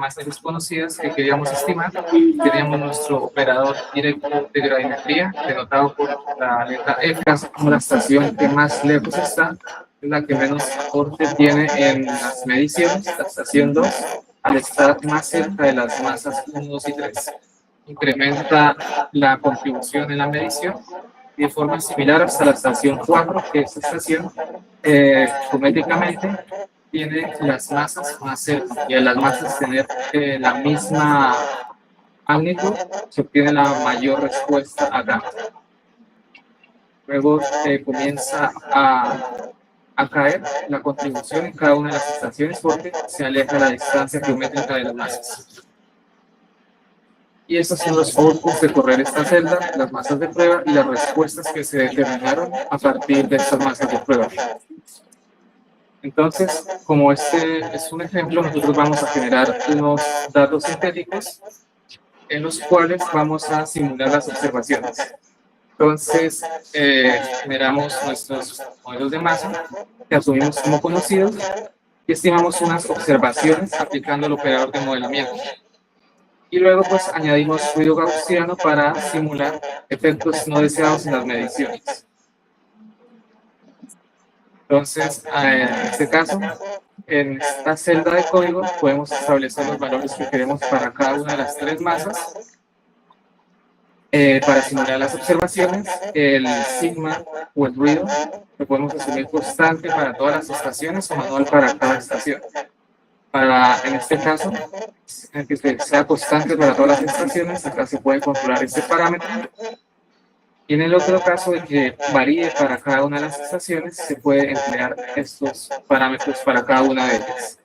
masas desconocidas que queríamos estimar. Teníamos nuestro operador directo de gravimetría, denotado por la letra F, como la estación que más lejos está, la que menos aporte tiene en las mediciones, la estación 2, al estar más cerca de las masas 1, 2 y 3. Incrementa la contribución en la medición de forma similar hasta la estación 4, que esta estación geométricamente tiene las masas más cerca, y a las masas tener la misma magnitud, se obtiene la mayor respuesta a gamma. Luego comienza a caer la contribución en cada una de las estaciones porque se aleja la distancia geométrica de las masas. Y estos son los outputs de correr esta celda, las masas de prueba y las respuestas que se determinaron a partir de estas masas de prueba. Entonces, como este es un ejemplo, nosotros vamos a generar unos datos sintéticos en los cuales vamos a simular las observaciones. Entonces, generamos nuestros modelos de masa que asumimos como conocidos y estimamos unas observaciones aplicando el operador de modelamiento. Y luego, pues, añadimos ruido gaussiano para simular efectos no deseados en las mediciones. Entonces, en este caso, en esta celda de código podemos establecer los valores que queremos para cada una de las tres masas. Para simular las observaciones, el sigma o el ruido lo podemos asumir constante para todas las estaciones o manual para cada estación. En este caso, en que sea constante para todas las estaciones, acá se puede controlar este parámetro. Y en el otro caso de que varíe para cada una de las estaciones, se puede emplear estos parámetros para cada una de ellas.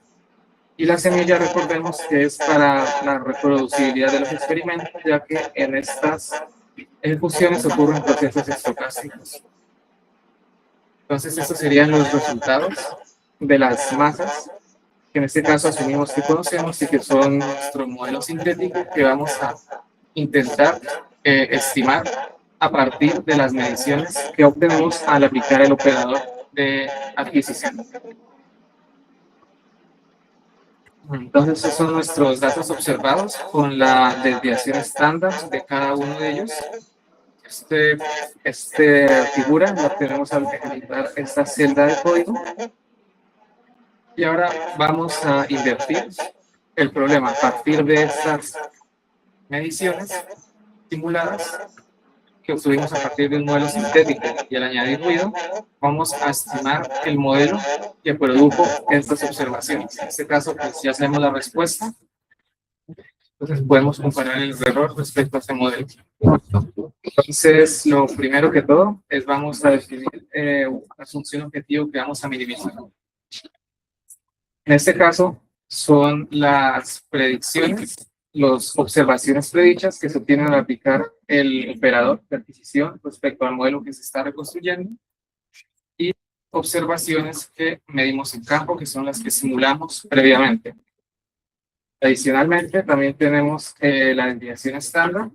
Y la semilla, recordemos que es para la reproducibilidad de los experimentos, ya que en estas ejecuciones ocurren procesos estocásticos. Entonces, estos serían los resultados de las masas, que en este caso asumimos que conocemos y que son nuestro modelo sintético que vamos a intentar estimar a partir de las mediciones que obtenemos al aplicar el operador de adquisición. Entonces, estos son nuestros datos observados con la desviación estándar de cada uno de ellos. Esta figura la tenemos al ejecutar esta celda de código. Y ahora vamos a invertir el problema a partir de estas mediciones simuladas que obtuvimos a partir de un modelo sintético, y al añadir ruido vamos a estimar el modelo que produjo estas observaciones. En este caso, pues ya sabemos la respuesta, entonces podemos comparar el error respecto a este modelo. Entonces, lo primero que todo es vamos a definir la función objetivo que vamos a minimizar. En este caso, son las predicciones, las observaciones predichas que se obtienen al aplicar el operador de adquisición respecto al modelo que se está reconstruyendo, y observaciones que medimos en campo, que son las que simulamos previamente. Adicionalmente, también tenemos la desviación estándar.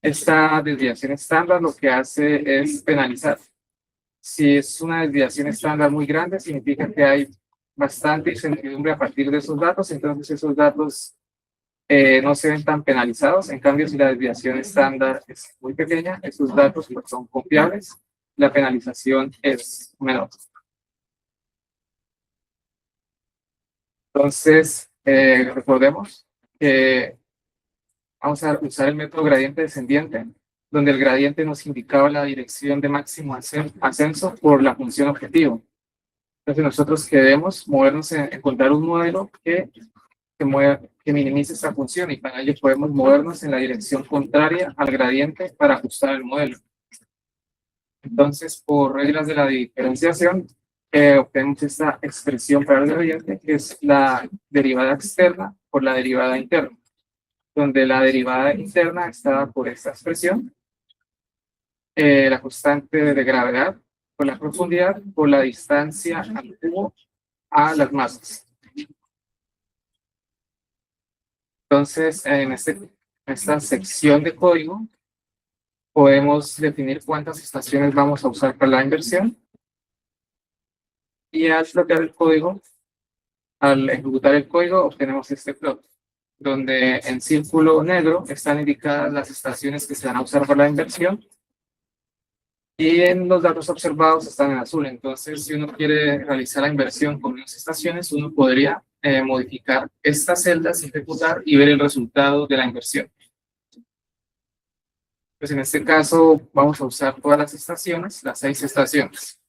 Esta desviación estándar lo que hace es penalizar. Si es una desviación estándar muy grande, significa que hay bastante incertidumbre a partir de esos datos, entonces esos datos no se ven tan penalizados. En cambio, si la desviación estándar es muy pequeña, esos datos pues, son confiables, la penalización es menor. Entonces, recordemos que vamos a usar el método gradiente descendiente, donde el gradiente nos indicaba la dirección de máximo ascenso por la función objetivo. Entonces, nosotros queremos movernos encontrar un modelo que minimice esta función, y para ello podemos movernos en la dirección contraria al gradiente para ajustar el modelo. Entonces, por reglas de la diferenciación, obtenemos esta expresión para el gradiente, que es la derivada externa por la derivada interna, donde la derivada interna está por esta expresión, la constante de gravedad por la profundidad por la distancia al cubo a las masas. Entonces, en esta sección de código podemos definir cuántas estaciones vamos a usar para la inversión, y al bloquear el código, al ejecutar el código, obtenemos este plot. donde en círculo negro están indicadas las estaciones que se van a usar para la inversión y en los datos observados están en azul. Entonces, si uno quiere realizar la inversión con unas estaciones, uno podría modificar estas celdas, ejecutar y ver el resultado de la inversión. Pues en este caso vamos a usar todas las estaciones, las 6 estaciones.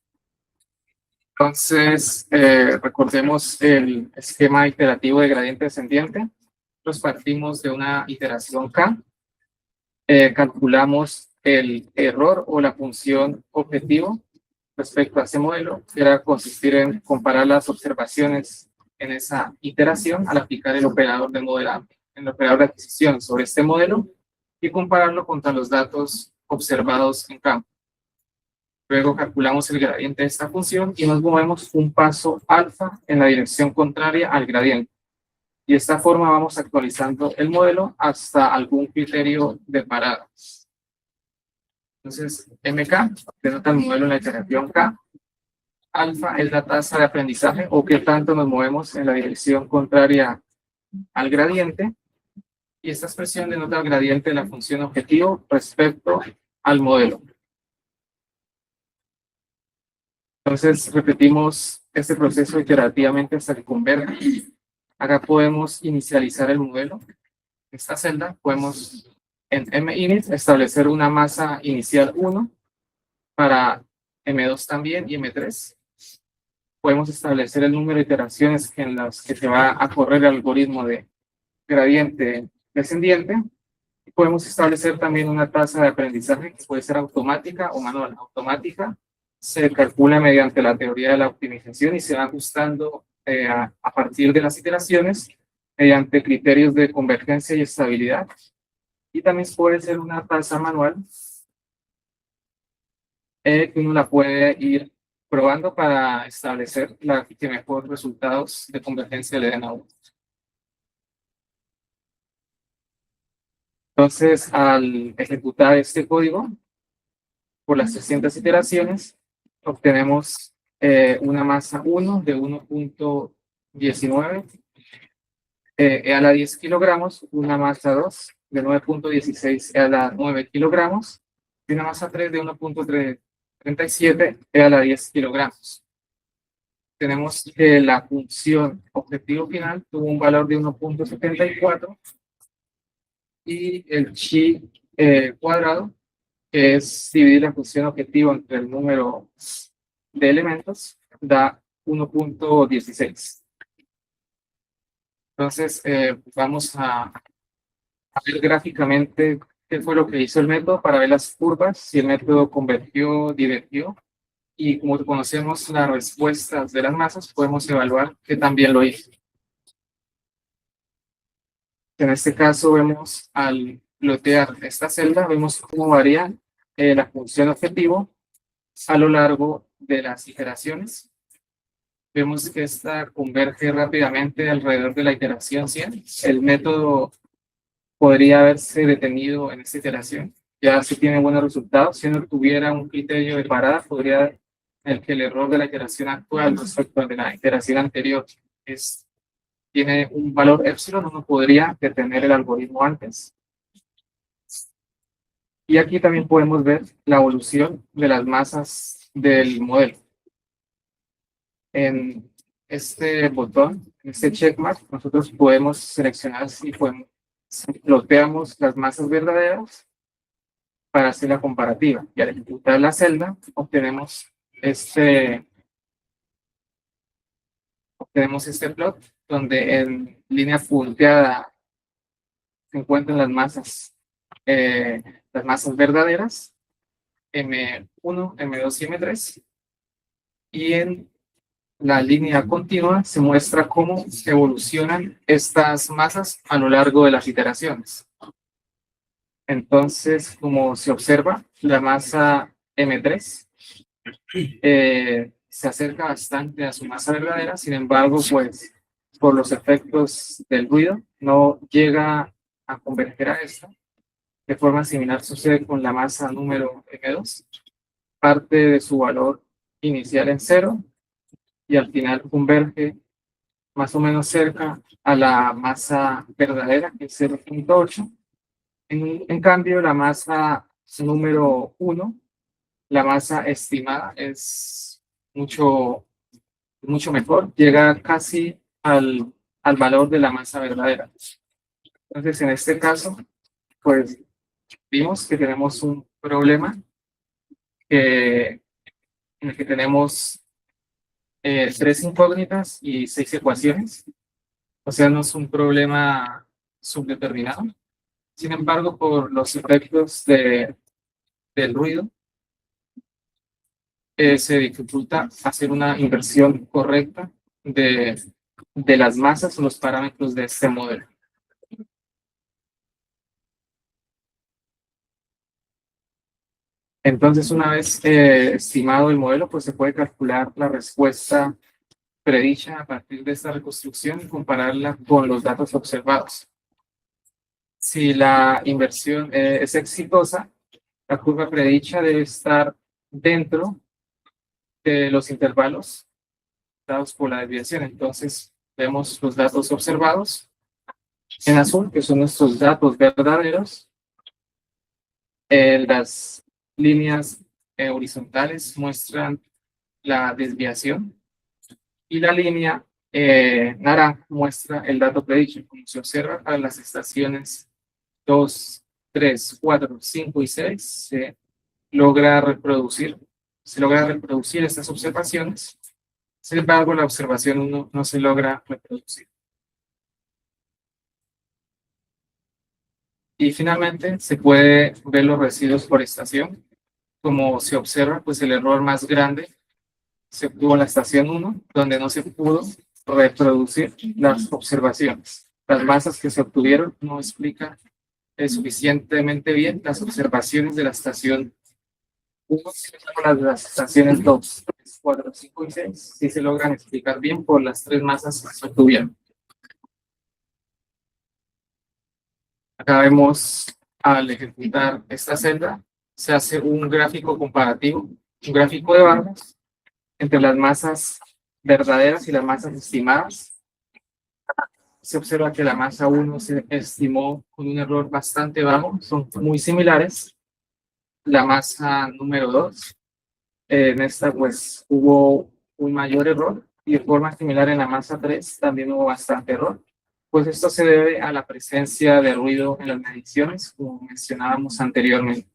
Entonces, recordemos el esquema iterativo de gradiente descendiente. Nosotros partimos de una iteración K, calculamos el error o la función objetivo respecto a ese modelo, que era consistir en comparar las observaciones en esa iteración al aplicar el operador de modelado, el operador de adquisición sobre este modelo y compararlo contra los datos observados en campo. Luego calculamos el gradiente de esta función y nos movemos un paso alfa en la dirección contraria al gradiente. Y de esta forma vamos actualizando el modelo hasta algún criterio de parada. Entonces, MK denota el modelo en la iteración K. Alfa es la tasa de aprendizaje o qué tanto nos movemos en la dirección contraria al gradiente. Y esta expresión denota el gradiente de la función objetivo respecto al modelo. Entonces, repetimos este proceso iterativamente hasta que converja. Acá podemos inicializar el modelo. En esta celda podemos en minit establecer una masa inicial 1 para M2 también y M3. Podemos establecer el número de iteraciones en las que se va a correr el algoritmo de gradiente descendiente. Y podemos establecer también una tasa de aprendizaje que puede ser automática o manual. Automática se calcula mediante la teoría de la optimización y se va ajustando a partir de las iteraciones mediante criterios de convergencia y estabilidad. Y también puede ser una tasa manual que uno la puede ir probando para establecer la que mejor resultados de convergencia le den a uno. Entonces, al ejecutar este código por las 300 iteraciones, obtenemos una masa 1 de 1.19 a la 10 kilogramos, una masa 2 de 9.16 a la 9 kilogramos y una masa 3 de 1.37 a la 10 kilogramos. Tenemos que la función objetivo final tuvo un valor de 1.74 y el chi cuadrado, que es dividir la función objetivo entre el número de elementos, da 1.16. Entonces, vamos a ver gráficamente qué fue lo que hizo el método para ver las curvas, si el método convergió, divergió, y como conocemos las respuestas de las masas, podemos evaluar que también lo hizo. En este caso vemos al plotear esta celda, vemos cómo varía la función objetivo a lo largo de las iteraciones. Vemos que esta converge rápidamente alrededor de la iteración 100. El método podría haberse detenido en esta iteración. Ya si tiene buenos resultados, si no tuviera un criterio de parada, podría el que el error de la iteración actual respecto al de la iteración anterior tiene un valor epsilon, uno podría detener el algoritmo antes. Y aquí también podemos ver la evolución de las masas del modelo. En este botón, en este checkmark, nosotros podemos seleccionar si ploteamos las masas verdaderas para hacer la comparativa. Y al ejecutar la celda, obtenemos este plot, donde en línea punteada se encuentran las masas verdaderas, M1, M2 y M3, y en la línea continua se muestra cómo evolucionan estas masas a lo largo de las iteraciones. Entonces, como se observa, la masa M3 se acerca bastante a su masa verdadera, sin embargo, pues, por los efectos del ruido, no llega a converger a esta. De forma similar sucede con la masa número M2. Parte de su valor inicial en 0 y al final converge más o menos cerca a la masa verdadera, que es 0.8. En cambio, la masa número 1, la masa estimada, es mucho mejor, llega casi al valor de la masa verdadera. Entonces, en este caso, pues vimos que tenemos un problema en el que tenemos 3 incógnitas y 6 ecuaciones. O sea, no es un problema subdeterminado. Sin embargo, por los efectos del ruido, se dificulta hacer una inversión correcta de las masas o los parámetros de este modelo. Entonces, una vez estimado el modelo, pues se puede calcular la respuesta predicha a partir de esta reconstrucción y compararla con los datos observados. Si la inversión es exitosa, la curva predicha debe estar dentro de los intervalos dados por la desviación. Entonces, vemos los datos observados en azul, que son nuestros datos verdaderos. Las líneas horizontales muestran la desviación y la línea naranja muestra el dato predicho. Como se observa, para las estaciones 2, 3, 4, 5 y 6 se logra reproducir estas observaciones. Sin embargo, la observación 1 no se logra reproducir. Y finalmente, se puede ver los residuos por estación. Como se observa, pues el error más grande se obtuvo en la estación 1, donde no se pudo reproducir las observaciones. Las masas que se obtuvieron no explican suficientemente bien las observaciones de la estación 1, las de las estaciones 2, 3, 4, 5 y 6, sí se logran explicar bien por las 3 masas que se obtuvieron. Acá vemos, al ejecutar esta celda, se hace un gráfico comparativo, un gráfico de barras entre las masas verdaderas y las masas estimadas. Se observa que la masa 1 se estimó con un error bastante bajo, son muy similares. La masa número 2, en esta pues hubo un mayor error, y de forma similar en la masa 3 también hubo bastante error. Pues esto se debe a la presencia de ruido en las mediciones, como mencionábamos anteriormente.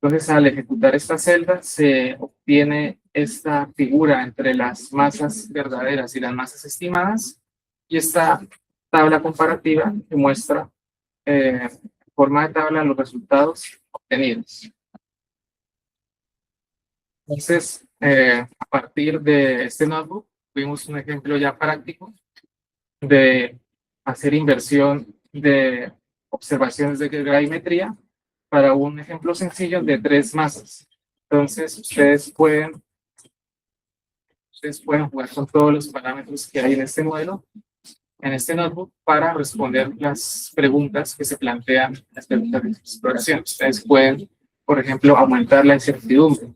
Entonces, al ejecutar esta celda, se obtiene esta figura entre las masas verdaderas y las masas estimadas, y esta tabla comparativa que muestra en forma de tabla los resultados obtenidos. Entonces, a partir de este notebook, vimos un ejemplo ya práctico de hacer inversión de observaciones de gravimetría para un ejemplo sencillo de 3 masas. Entonces, ustedes pueden jugar con todos los parámetros que hay en este modelo, en este notebook, para responder las preguntas que se plantean en las preguntas de exploración. Ustedes pueden, por ejemplo, aumentar la incertidumbre.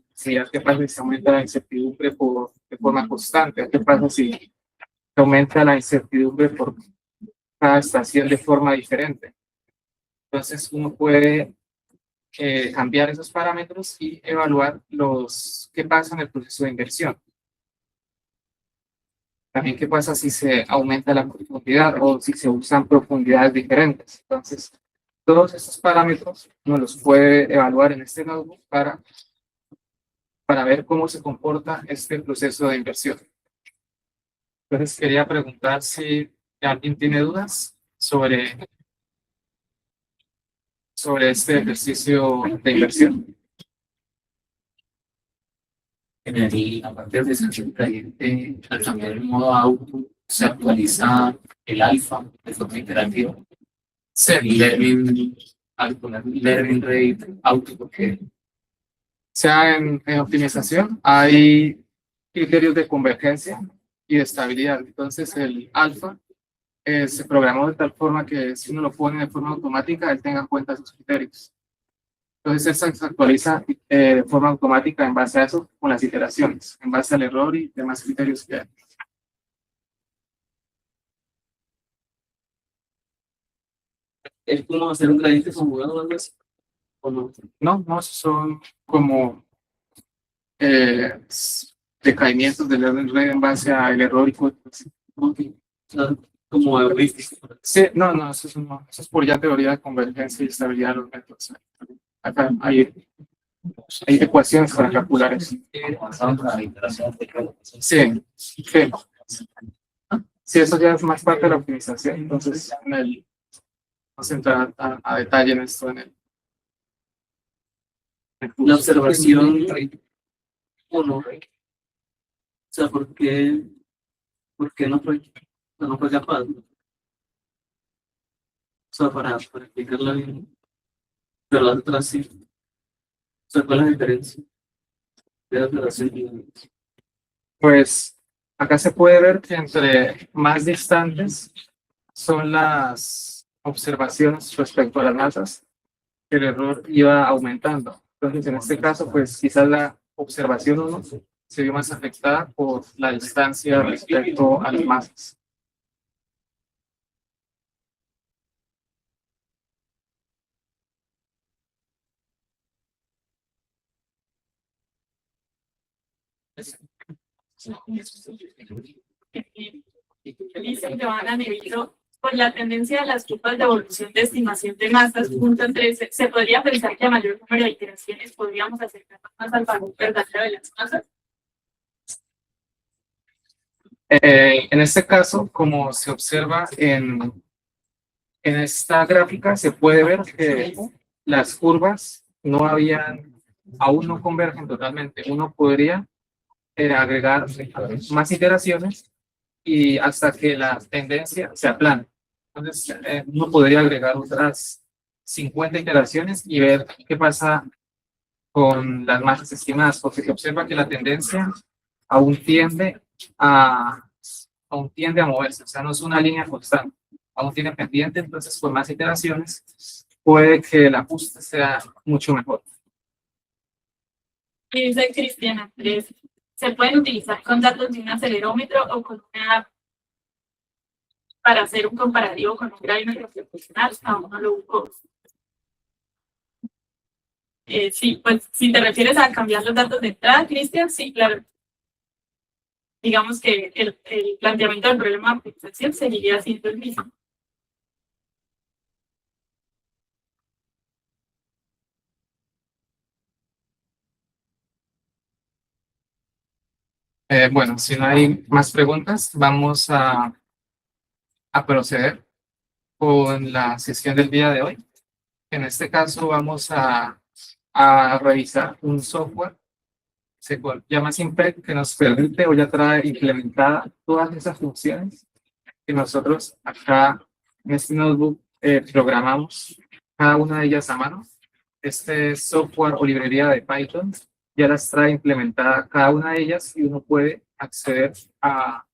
¿Qué pasa si se aumenta la incertidumbre de forma constante? ¿Qué pasa si se aumenta la incertidumbre por cada estación de forma diferente? Entonces, uno puede cambiar esos parámetros y evaluar qué pasa en el proceso de inversión. También qué pasa si se aumenta la profundidad o si se usan profundidades diferentes. Entonces, todos estos parámetros uno los puede evaluar en este notebook para ver cómo se comporta este proceso de inversión. Entonces, quería preguntar si alguien tiene dudas sobre este ejercicio de inversión. Y aparte de esa gente, al cambiar el modo auto, se actualiza el alfa de forma iterativa. Learning, al poner learning rate auto, porque sea en optimización, hay criterios de convergencia y de estabilidad. Entonces, el alfa se programó de tal forma que si uno lo pone de forma automática, él tenga en cuenta esos criterios. Entonces, eso se actualiza de forma automática en base a eso, con las iteraciones, en base al error y demás criterios que hay. ¿Es como hacer un gradiente conjugado o algo así? ¿O no? No, son como decaimientos del orden red en base al error y cosas. Ok. O sea, como heurístico. Sí, no, eso es por ya teoría de convergencia y estabilidad de los métodos. Acá hay ecuaciones para calcular eso. Sí, sí. Sí, eso ya es más parte de la optimización. Entonces, vamos a entrar a detalle en esto. La observación o no. O sea, por qué no fue, no fue capaz? O sea, para explicarla bien. Pero las otras sí. O sea, ¿cuál es la diferencia de la observación y Pues acá se puede ver que entre más distantes son las observaciones respecto a las masas, el error iba aumentando. Entonces, en este caso, pues quizás la observación 1 se vio más afectada por la distancia respecto a las masas. Dice Joana Nevito, por la tendencia de las curvas de evolución de estimación de masas, punto 13, se podría pensar que a mayor número de iteraciones podríamos acercarnos más al valor verdadero de las masas. En este caso, como se observa en esta gráfica, se puede ver que las curvas aún no convergen totalmente. Uno podría agregar más iteraciones y hasta que la tendencia se aplane. Entonces, uno podría agregar otras 50 iteraciones y ver qué pasa con las masas estimadas, porque se observa que la tendencia aún tiende a, aún tiende a moverse, o sea, no es una línea constante, aún tiene pendiente, entonces con más iteraciones puede que el ajuste sea mucho mejor. Y dice Cristiana 3, se pueden utilizar con datos de un acelerómetro o con una app para hacer un comparativo con un gravímetro proporcional a uno low cost. Sí, pues si te refieres a cambiar los datos de entrada, Cristian, sí, claro. Digamos que el planteamiento del problema de optimización seguiría siendo el mismo. Bueno, si no hay más preguntas, vamos a proceder con la sesión del día de hoy. En este caso vamos a revisar un software se llama Simpec, que nos permite o ya trae implementada todas esas funciones que nosotros acá en este notebook programamos cada una de ellas a mano. Este software o librería de Python ya las trae implementada cada una de ellas y uno puede acceder a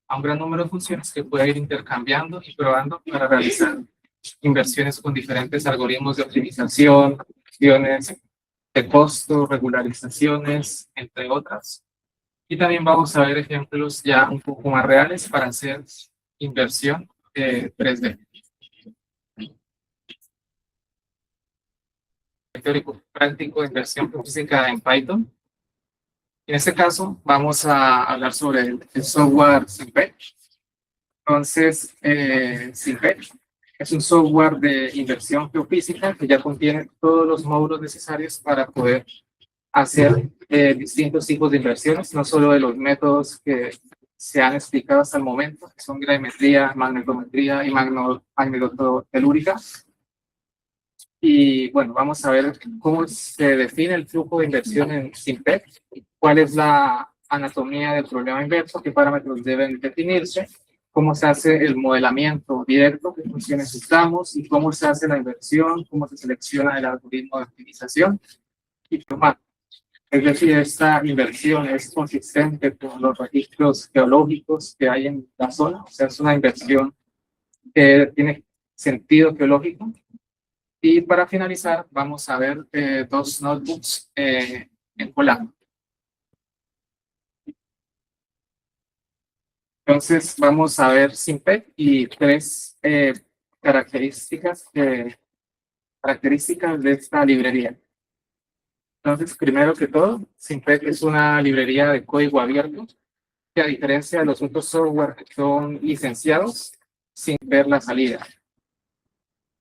un gran número de funciones que puede ir intercambiando y probando para realizar inversiones con diferentes algoritmos de optimización, opciones de costo, regularizaciones, entre otras. Y también vamos a ver ejemplos ya un poco más reales para hacer inversión 3D. Teórico práctico de inversión física en Python. En este caso vamos a hablar sobre el software Simpec. Entonces, Simpec es un software de inversión geofísica que ya contiene todos los módulos necesarios para poder hacer distintos tipos de inversiones, no solo de los métodos que se han explicado hasta el momento, que son gravimetría, magnetometría y magnetotelúrica. Y bueno, vamos a ver cómo se define el flujo de inversión en Simpec, cuál es la anatomía del problema inverso, qué parámetros deben definirse, cómo se hace el modelamiento directo, qué funciones usamos y cómo se hace la inversión, cómo se selecciona el algoritmo de optimización y formar. Es decir, esta inversión es consistente con los registros geológicos que hay en la zona, o sea, es una inversión que tiene sentido geológico. Y para finalizar, vamos a ver dos notebooks en Colab. Entonces, vamos a ver Simpec y tres características de esta librería. Entonces, primero que todo, Simpec es una librería de código abierto que, a diferencia de los otros software que son licenciados sin ver la salida.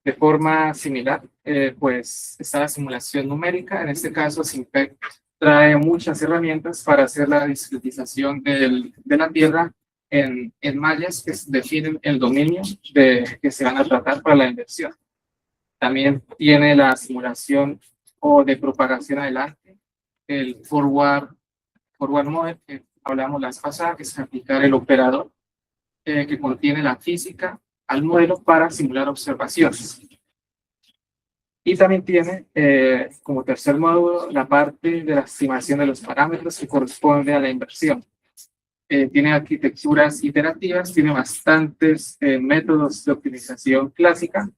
De forma similar, pues está la simulación numérica. En este caso, Simpec trae muchas herramientas para hacer la discretización de la Tierra en mallas que definen el dominio que se van a tratar para la inversión. También tiene la simulación o de propagación adelante, el forward model que hablamos la vez pasada, que es aplicar el operador que contiene la física al modelo para simular observaciones. Y también tiene como tercer módulo la parte de la estimación de los parámetros que corresponde a la inversión. Tiene arquitecturas iterativas, tiene bastantes métodos de optimización clásica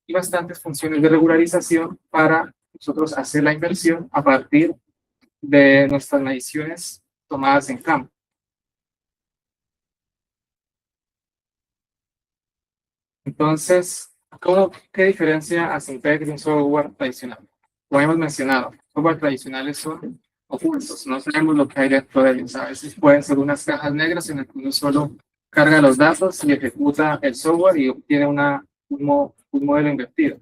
y bastantes funciones de regularización para nosotros hacer la inversión a partir de nuestras mediciones tomadas en campo. Entonces, ¿qué diferencia a Simpec de un software tradicional? Como hemos mencionado, software tradicionales son ocultos, no sabemos lo que hay dentro de ellos. A veces pueden ser unas cajas negras en las que uno solo carga los datos y ejecuta el software y obtiene un modelo invertido.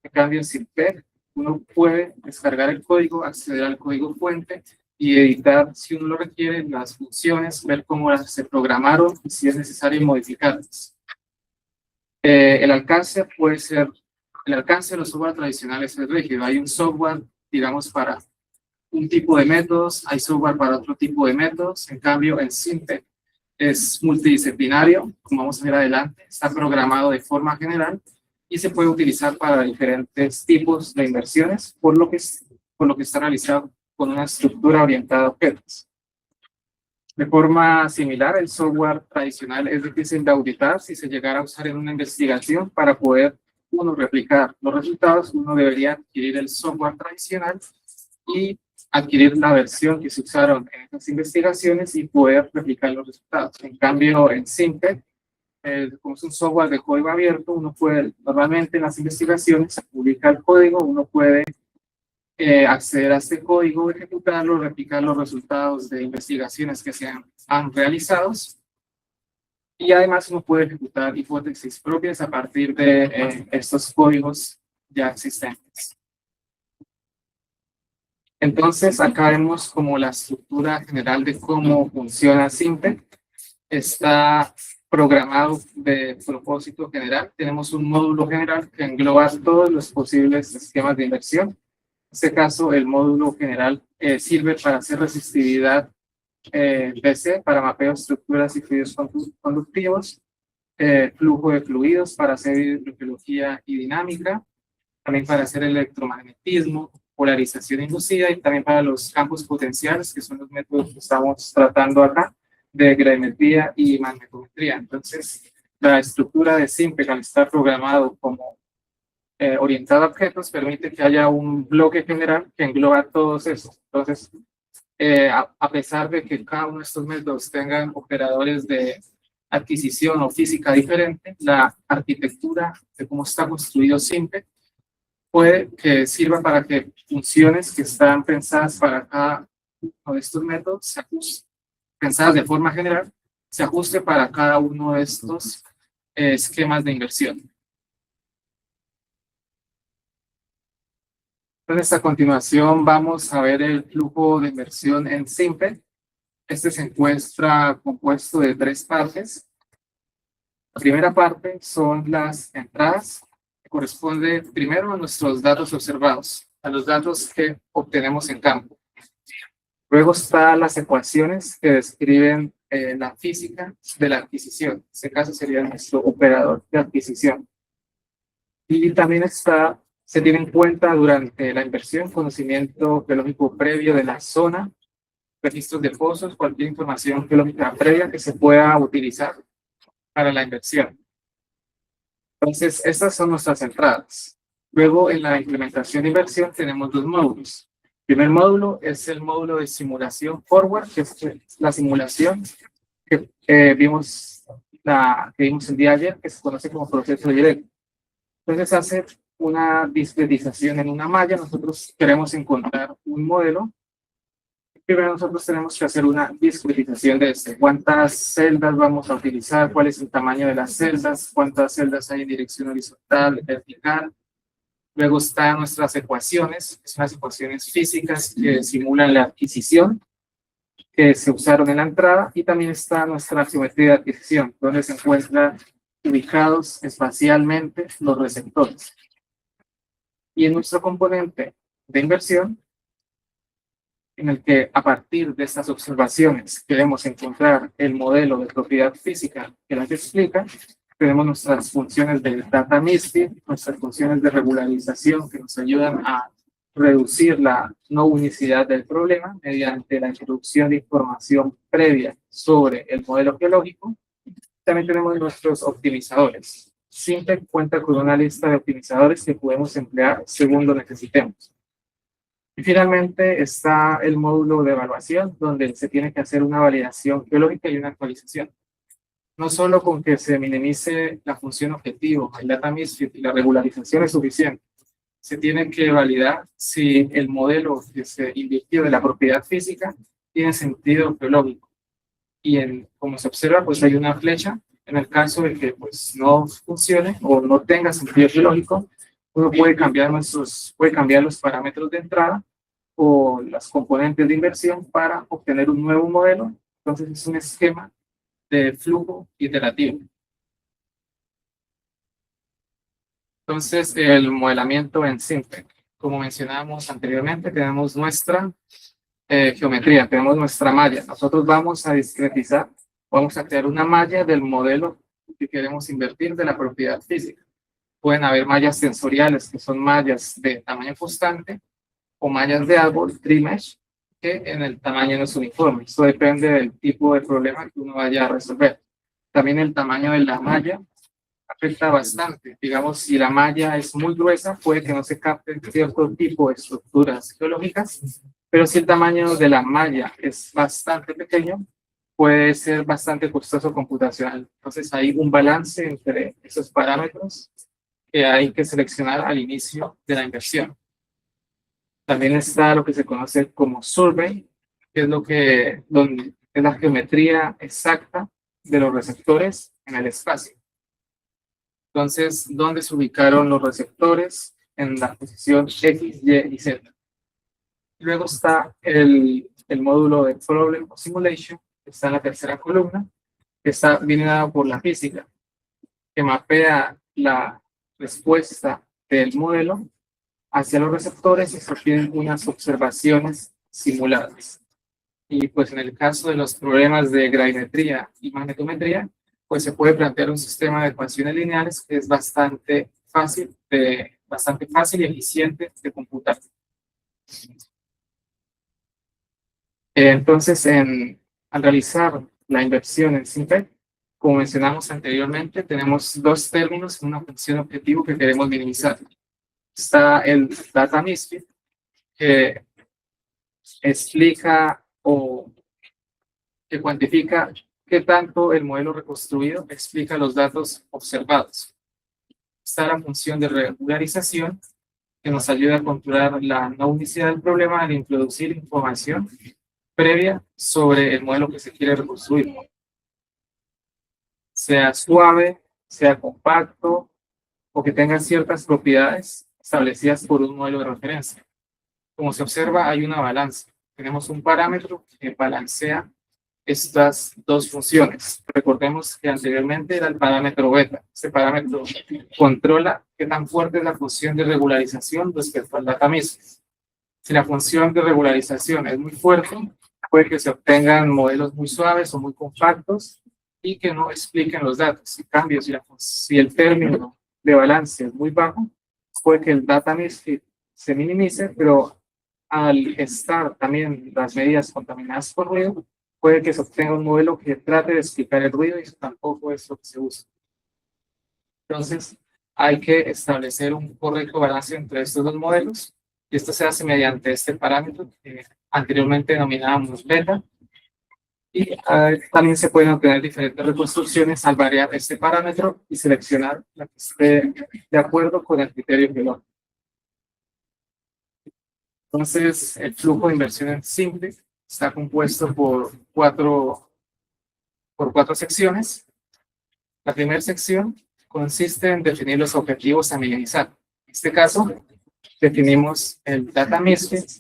En cambio, en Simpec, uno puede descargar el código, acceder al código fuente y editar, si uno lo requiere, las funciones, ver cómo se programaron y si es necesario modificarlas. El alcance de los software tradicionales es rígido. Hay un software, digamos, para un tipo de métodos, hay software para otro tipo de métodos. En cambio, en Simpec es multidisciplinario, como vamos a ver adelante, está programado de forma general y se puede utilizar para diferentes tipos de inversiones, por lo que está realizado con una estructura orientada a objetos. De forma similar, el software tradicional es difícil de auditar. Si se llegara a usar en una investigación para poder uno replicar los resultados, uno debería adquirir el software tradicional y adquirir la versión que se usaron en estas investigaciones y poder replicar los resultados. En cambio, en Simpec, como es un software de código abierto, uno puede, normalmente en las investigaciones se publica el código, uno puede acceder a este código, ejecutarlo, replicar los resultados de investigaciones que se han realizado y además uno puede ejecutar hipótesis propias a partir de estos códigos ya existentes. Entonces, acá vemos como la estructura general de cómo funciona Simpec. Está programado de propósito general. Tenemos un módulo general que engloba todos los posibles esquemas de inversión. En este caso, el módulo general sirve para hacer resistividad BC, para mapeo de estructuras y fluidos conductivos, flujo de fluidos para hacer hidrogeología y dinámica, también para hacer electromagnetismo, polarización inducida y también para los campos potenciales, que son los métodos que estamos tratando acá, de gravimetría y magnetometría. Entonces, la estructura de Simpec, al estar programado como orientado a objetos, permite que haya un bloque general que engloba todos esos. Entonces, a pesar de que cada uno de estos métodos tengan operadores de adquisición o física diferente, la arquitectura de cómo está construido Simpec puede que sirva para que funciones que están pensadas para cada uno de estos métodos se ajusten, pensadas de forma general, se ajuste para cada uno de estos esquemas de inversión. Entonces, a continuación vamos a ver el flujo de inversión en Simpec. Este se encuentra compuesto de 3 partes. La primera parte son las entradas, que corresponde primero a nuestros datos observados, a los datos que obtenemos en campo. Luego están las ecuaciones que describen la física de la adquisición. En este caso sería nuestro operador de adquisición. Y también se tiene en cuenta durante la inversión conocimiento geológico previo de la zona, registros de pozos, cualquier información geológica previa que se pueda utilizar para la inversión. Entonces, estas son nuestras entradas. Luego, en la implementación de inversión tenemos 2 módulos. El primer módulo es el módulo de simulación forward, que es la simulación que vimos el día de ayer, que se conoce como proceso directo. Entonces hace una discretización en una malla. Nosotros queremos encontrar un modelo. Primero nosotros tenemos que hacer una discretización de este. ¿Cuántas celdas vamos a utilizar? ¿Cuál es el tamaño de las celdas? ¿Cuántas celdas hay en dirección horizontal, vertical? Luego están nuestras ecuaciones, que son las ecuaciones físicas que simulan la adquisición que se usaron en la entrada, y también está nuestra geometría de adquisición, donde se encuentran ubicados espacialmente los receptores. Y en nuestro componente de inversión, en el que a partir de estas observaciones queremos encontrar el modelo de propiedad física que las explica, tenemos nuestras funciones de data misfit, nuestras funciones de regularización que nos ayudan a reducir la no unicidad del problema mediante la introducción de información previa sobre el modelo geológico. También tenemos nuestros optimizadores. Simplex cuenta con una lista de optimizadores que podemos emplear según lo necesitemos. Y finalmente está el módulo de evaluación, donde se tiene que hacer una validación geológica y una actualización. No solo con que se minimice la función objetivo, el data misfit y la regularización es suficiente. Se tiene que validar si el modelo que se invirtió de la propiedad física tiene sentido geológico. Y como se observa, pues hay una flecha. En el caso de que pues, no funcione o no tenga sentido geológico, uno puede cambiar los parámetros de entrada o las componentes de inversión para obtener un nuevo modelo. Entonces es un esquema de flujo iterativo. Entonces, el modelamiento en Simplex. Como mencionábamos anteriormente, tenemos nuestra geometría, tenemos nuestra malla. Nosotros vamos a discretizar, vamos a crear una malla del modelo que queremos invertir de la propiedad física. Pueden haber mallas sensoriales, que son mallas de tamaño constante, o mallas de árbol, tree mesh, que en el tamaño no es uniforme. Eso depende del tipo de problema que uno vaya a resolver. También el tamaño de la malla afecta bastante. Digamos, si la malla es muy gruesa, puede que no se capten cierto tipo de estructuras geológicas, pero si el tamaño de la malla es bastante pequeño, puede ser bastante costoso computacional. Entonces hay un balance entre esos parámetros que hay que seleccionar al inicio de la inversión. También está lo que se conoce como survey, que es es la geometría exacta de los receptores en el espacio. Entonces, ¿dónde se ubicaron los receptores? En la posición X, Y y Z. Luego está el módulo de Problem of Simulation, que está en la tercera columna, que viene dado por la física, que mapea la respuesta del modelo hacia los receptores y se obtienen unas observaciones simuladas. Y pues en el caso de los problemas de gravimetría y magnetometría, pues se puede plantear un sistema de ecuaciones lineales que es bastante fácil y eficiente de computar. Entonces, al realizar la inversión en Simplex, como mencionamos anteriormente, tenemos dos términos en una función objetivo que queremos minimizar. Está el data misfit, que explica o que cuantifica qué tanto el modelo reconstruido explica los datos observados. Está la función de regularización, que nos ayuda a controlar la no unicidad del problema al introducir información previa sobre el modelo que se quiere reconstruir. Sea suave, sea compacto, o que tenga ciertas propiedades establecidas por un modelo de referencia. Como se observa, hay una balanza. Tenemos un parámetro que balancea estas dos funciones. Recordemos que anteriormente era el parámetro beta. Este parámetro controla qué tan fuerte es la función de regularización respecto al data misfit. Si la función de regularización es muy fuerte, puede que se obtengan modelos muy suaves o muy compactos y que no expliquen los datos. En cambio, si el término de balance es muy bajo, puede que el data misfit se minimice, pero al estar también las medidas contaminadas por ruido, puede que se obtenga un modelo que trate de explicar el ruido y eso tampoco es lo que se usa. Entonces, hay que establecer un correcto balance entre estos dos modelos y esto se hace mediante este parámetro que anteriormente denominábamos beta, Y también se pueden obtener diferentes reconstrucciones al variar este parámetro y seleccionar la que esté de acuerdo con el criterio geológico. Entonces, el flujo de inversiones simple está compuesto por cuatro secciones. La primera sección consiste en definir los objetivos a minimizar. En este caso, definimos el data misfit,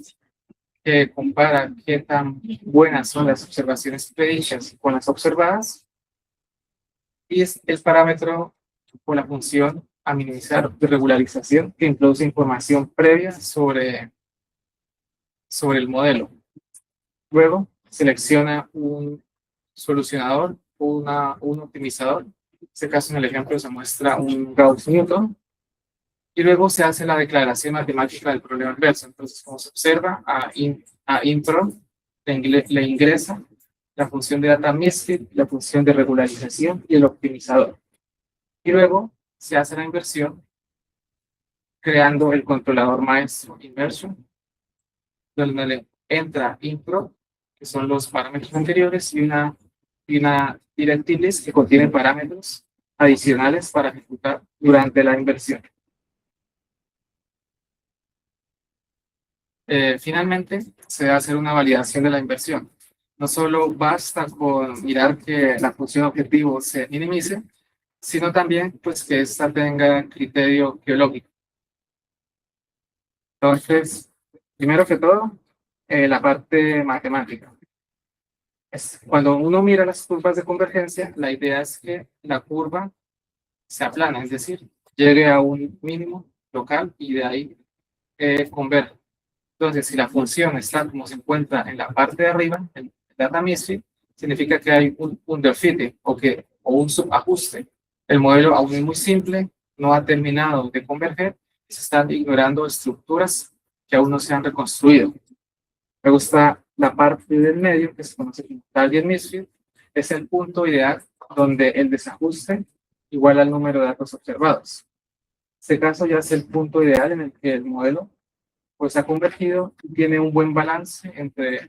que compara qué tan buenas son las observaciones predichas con las observadas, y es el parámetro o la función a minimizar de regularización que introduce información previa sobre el modelo. Luego selecciona un solucionador o un optimizador. En este caso, en el ejemplo se muestra un Gauss-Newton. Y luego se hace la declaración matemática del problema inverso. Entonces, como se observa, a INPRO le ingresa la función de data misfit, la función de regularización y el optimizador. Y luego se hace la inversión creando el controlador maestro inversion, donde le entra INPRO, que son los parámetros anteriores, y una directive list que contiene parámetros adicionales para ejecutar durante la inversión. Finalmente, se debe hacer una validación de la inversión. No solo basta con mirar que la función objetivo se minimice, sino también pues, que ésta tenga criterio geológico. Entonces, primero que todo, la parte matemática. Cuando uno mira las curvas de convergencia, la idea es que la curva se aplana, es decir, llegue a un mínimo local y de ahí converge. Entonces, si la función está como se encuentra en la parte de arriba, el data misfit, significa que hay un underfitting o un subajuste. El modelo aún es muy simple, no ha terminado de converger, y se están ignorando estructuras que aún no se han reconstruido. Luego está la parte del medio, que se conoce como target misfit, es el punto ideal donde el desajuste iguala al número de datos observados. En este caso ya es el punto ideal en el que el modelo pues ha convergido y tiene un buen balance entre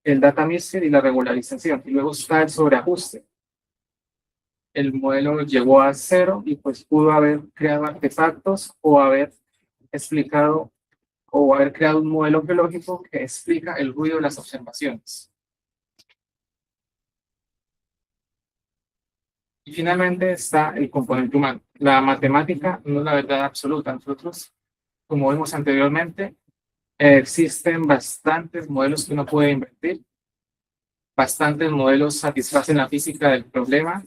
el data misfit y la regularización. Y luego está el sobreajuste. El modelo llegó a cero y pues pudo haber creado artefactos o haber explicado o haber creado un modelo geológico que explica el ruido de las observaciones. Y finalmente está el componente humano. La matemática no es la verdad absoluta. Nosotros, como vimos anteriormente, existen bastantes modelos que uno puede invertir, bastantes modelos satisfacen la física del problema,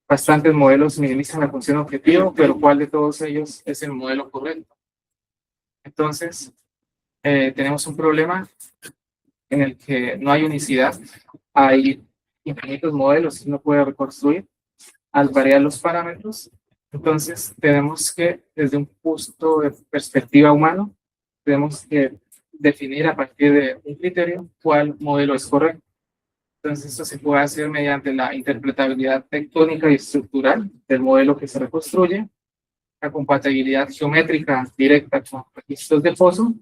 bastantes modelos minimizan la función objetivo, pero ¿cuál de todos ellos es el modelo correcto? Entonces, tenemos un problema en el que no hay unicidad, hay infinitos modelos que uno puede reconstruir al variar los parámetros. Entonces, tenemos que, desde un punto de perspectiva humano, tenemos que definir a partir de un criterio cuál modelo es correcto. Entonces, esto se puede hacer mediante la interpretabilidad tectónica y estructural del modelo que se reconstruye, la compatibilidad geométrica directa con registros de foso,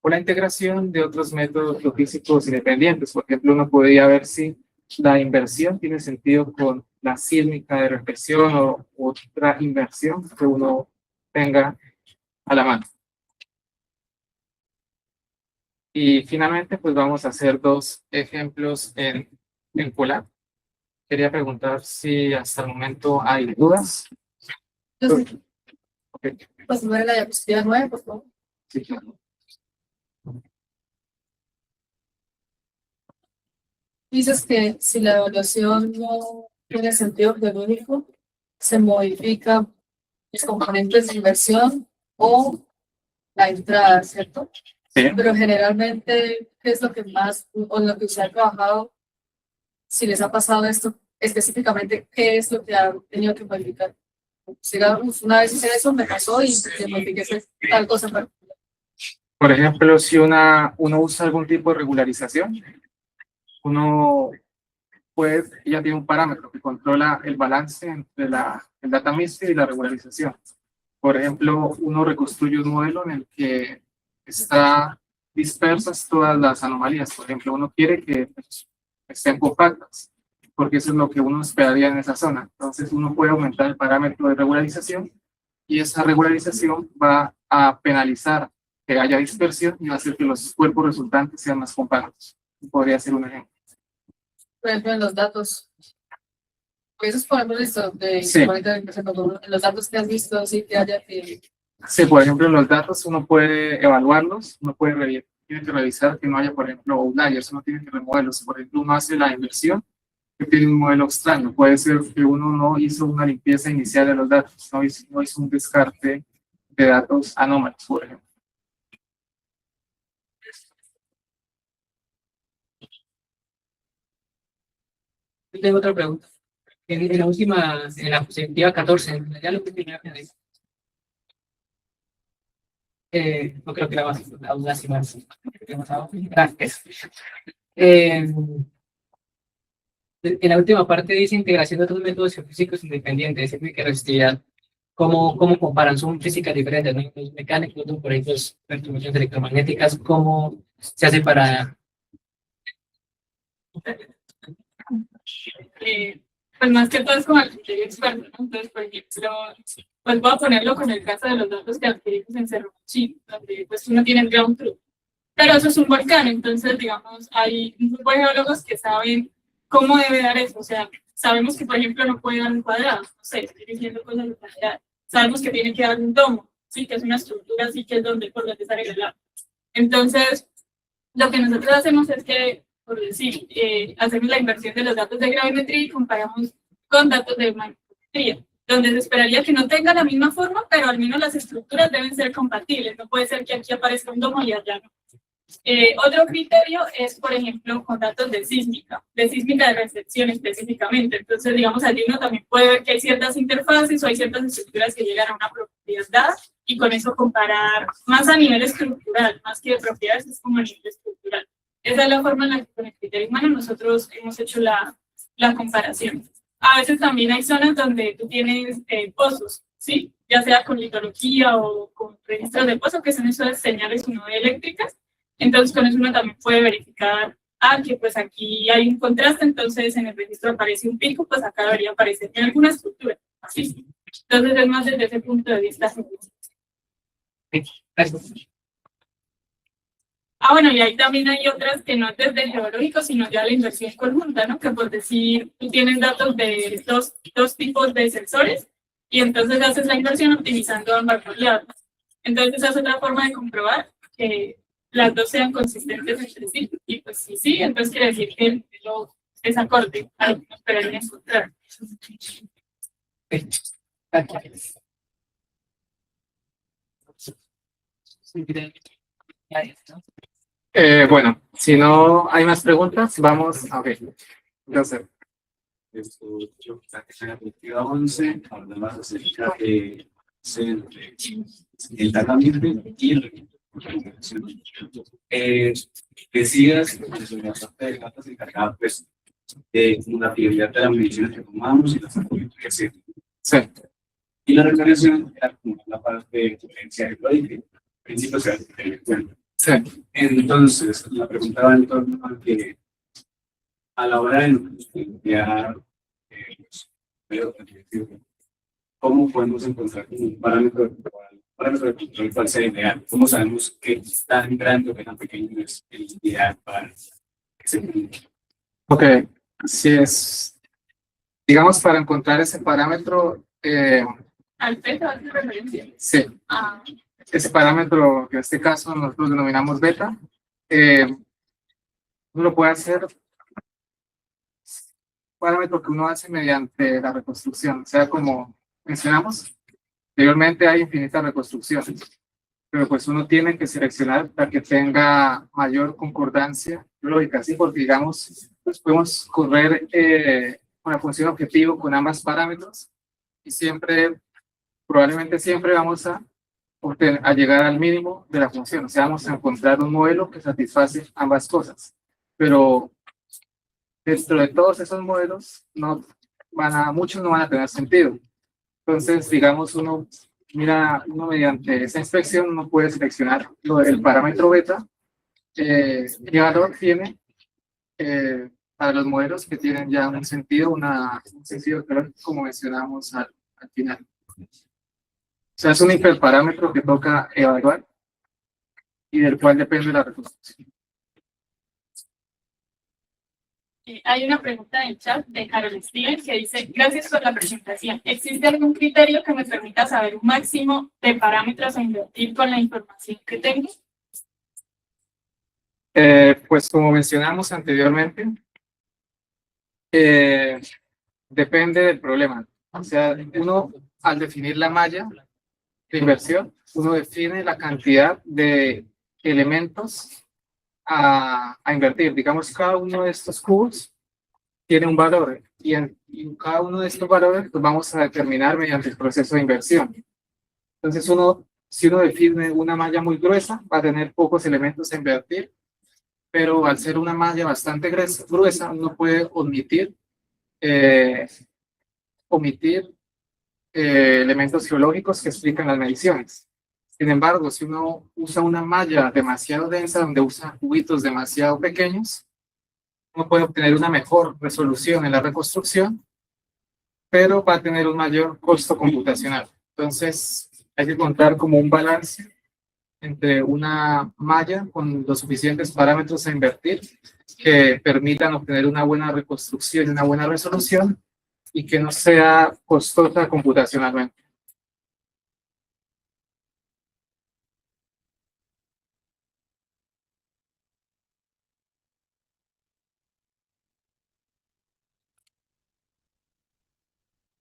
o la integración de otros métodos geofísicos independientes. Por ejemplo, uno podría ver si la inversión tiene sentido con la sísmica de represión o otra inversión que uno tenga a la mano. Y finalmente, pues vamos a hacer dos ejemplos en Colab. Quería preguntar si hasta el momento hay dudas. Entonces, Okay. pues no era la diapositiva 9, por favor. Sí, claro. Dices que si la evaluación no tiene sentido geológico, se modifican los componentes de inversión o la entrada, ¿cierto? Sí. Pero generalmente, ¿qué es lo que más, o lo que usted ha trabajado, si les ha pasado esto, específicamente, qué es lo que ha tenido que modificar? Digamos, una vez hice eso, me pasó y le modifiqué tal cosa. Por ejemplo, si uno usa algún tipo de regularización, uno ya tiene un parámetro que controla el balance entre el data misfit y la regularización. Por ejemplo, uno reconstruye un modelo en el que está dispersas todas las anomalías. Por ejemplo, uno quiere que estén compactas, porque eso es lo que uno esperaría en esa zona. Entonces uno puede aumentar el parámetro de regularización y esa regularización va a penalizar que haya dispersión y va a hacer que los cuerpos resultantes sean más compactos. Podría ser un ejemplo. Por ejemplo, en los datos. Eso es por ejemplo esto de Sí. ahorita, por ejemplo, en los datos que has visto, sí que haya que. Sí, por ejemplo, en los datos uno puede evaluarlos, uno puede tiene que revisar que no haya, por ejemplo, outliers, uno tiene que removerlos. Por ejemplo, uno hace la inversión que tiene un modelo extraño. Puede ser que uno no hizo una limpieza inicial de los datos, no hizo un descarte de datos anómalos, por ejemplo. Yo tengo otra pregunta. En la última, en la diapositiva 14, ya lo que tenía que decir. No creo que la vas a duda si más. Gracias. En la última parte dice integración de otros métodos físicos independientes, es decir, que resistividad. ¿Cómo comparan? Son físicas diferentes, ¿no? Los mecánicos, ¿no? Por ejemplo, perturbaciones electromagnéticas, ¿cómo se hace para...? Pues más que todo es como el criterio experto, ¿no? Entonces, por ejemplo, pues voy a ponerlo con el caso de los datos que adquirimos en Cerro Chino, donde pues uno tiene el ground truth. Pero eso es un volcán, entonces, digamos, hay grupos de geólogos que saben cómo debe dar eso. O sea, sabemos que, por ejemplo, no puede dar un cuadrado, no sé, estoy diciendo cosas de cuadrado. Sabemos que tiene que dar un domo, sí, que es una estructura, sí, que es donde por donde sale el agua. Entonces, lo que nosotros hacemos es que, por decir, hacemos la inversión de los datos de gravimetría y comparamos con datos de magnetometría, donde se esperaría que no tenga la misma forma, pero al menos las estructuras deben ser compatibles. No puede ser que aquí aparezca un domo y allá no. Otro criterio es, por ejemplo, con datos de sísmica de recepción específicamente. Entonces, digamos, allí uno también puede ver que hay ciertas interfaces o hay ciertas estructuras que llegan a una propiedad dada y con eso comparar más a nivel estructural, más que de propiedades, es como a nivel estructural. Esa es la forma en la que con el criterio humano nosotros hemos hecho la comparación. A veces también hay zonas donde tú tienes pozos, ¿sí? Ya sea con litología o con registros de pozo, que son esas señales eléctricas. Entonces, con eso uno también puede verificar, que pues aquí hay un contraste, entonces en el registro aparece un pico, pues acá debería aparecer en alguna estructura. ¿Sí? Entonces, es más desde ese punto de vista. Gracias. Bueno, y ahí también hay otras que no es desde geológico, sino ya la inversión conjunta, ¿no? Que por decir, tú tienes datos de dos tipos de sensores y entonces haces la inversión optimizando ambas variables. Entonces, esa es otra forma de comprobar que las dos sean consistentes entre sí. Y pues sí, entonces quiere decir que el modelo es acorde a lo que nos esperaría encontrar. Bueno, si no hay más preguntas, vamos a ver. Entonces, En la perspectiva 11, hablabas acerca de el data ambiente y el decías que la parte de datos se encargaba pues de la fiabilidad de las mediciones que tomamos y las actividades que hacemos. sí, Y la recreación era como la parte de potencia de código, principios de tener en cuenta. sí. Entonces, la pregunta va en torno a que a la hora de estudiar los medios de ¿cómo podemos encontrar un parámetro de control cuál sea ideal? ¿Cómo sabemos que tan grande o que tan pequeño es el ideal para que se cumpla? Ok, si es, digamos, para encontrar ese parámetro, ¿Al peso hace referencia? sí, ese parámetro que en este caso nosotros denominamos beta, uno lo puede hacer, parámetro que uno hace mediante la reconstrucción, o sea, como mencionamos, anteriormente hay infinitas reconstrucciones, pero pues uno tiene que seleccionar la que tenga mayor concordancia lógica, ¿sí? Porque digamos, pues podemos correr una función objetivo con ambos parámetros y siempre, probablemente siempre vamos a llegar al mínimo de la función, o sea, vamos a encontrar un modelo que satisface ambas cosas, pero dentro de todos esos modelos, muchos no van a tener sentido. Entonces, digamos, uno mediante esa inspección, uno puede seleccionar el parámetro beta, qué valor tiene para los modelos que tienen ya un sentido, un sentido claro, como mencionamos al final. O sea, es un hiperparámetro que toca evaluar y del cual depende la reconstrucción. Hay una pregunta en el chat de Carol Steven que dice: gracias por la presentación. ¿Existe algún criterio que me permita saber un máximo de parámetros a invertir con la información que tengo? Pues como mencionamos anteriormente, depende del problema. O sea, uno al definir la malla de inversión, uno define la cantidad de elementos a invertir. Digamos, cada uno de estos cubos tiene un valor y en cada uno de estos valores los vamos a determinar mediante el proceso de inversión. Entonces, si uno define una malla muy gruesa, va a tener pocos elementos a invertir, pero al ser una malla bastante gruesa, uno puede omitir elementos geológicos que explican las mediciones. Sin embargo, si uno usa una malla demasiado densa, donde usa cubitos demasiado pequeños, uno puede obtener una mejor resolución en la reconstrucción, pero va a tener un mayor costo computacional. Entonces, hay que contar como un balance entre una malla con los suficientes parámetros a invertir que permitan obtener una buena reconstrucción y una buena resolución y que no sea costosa computacionalmente.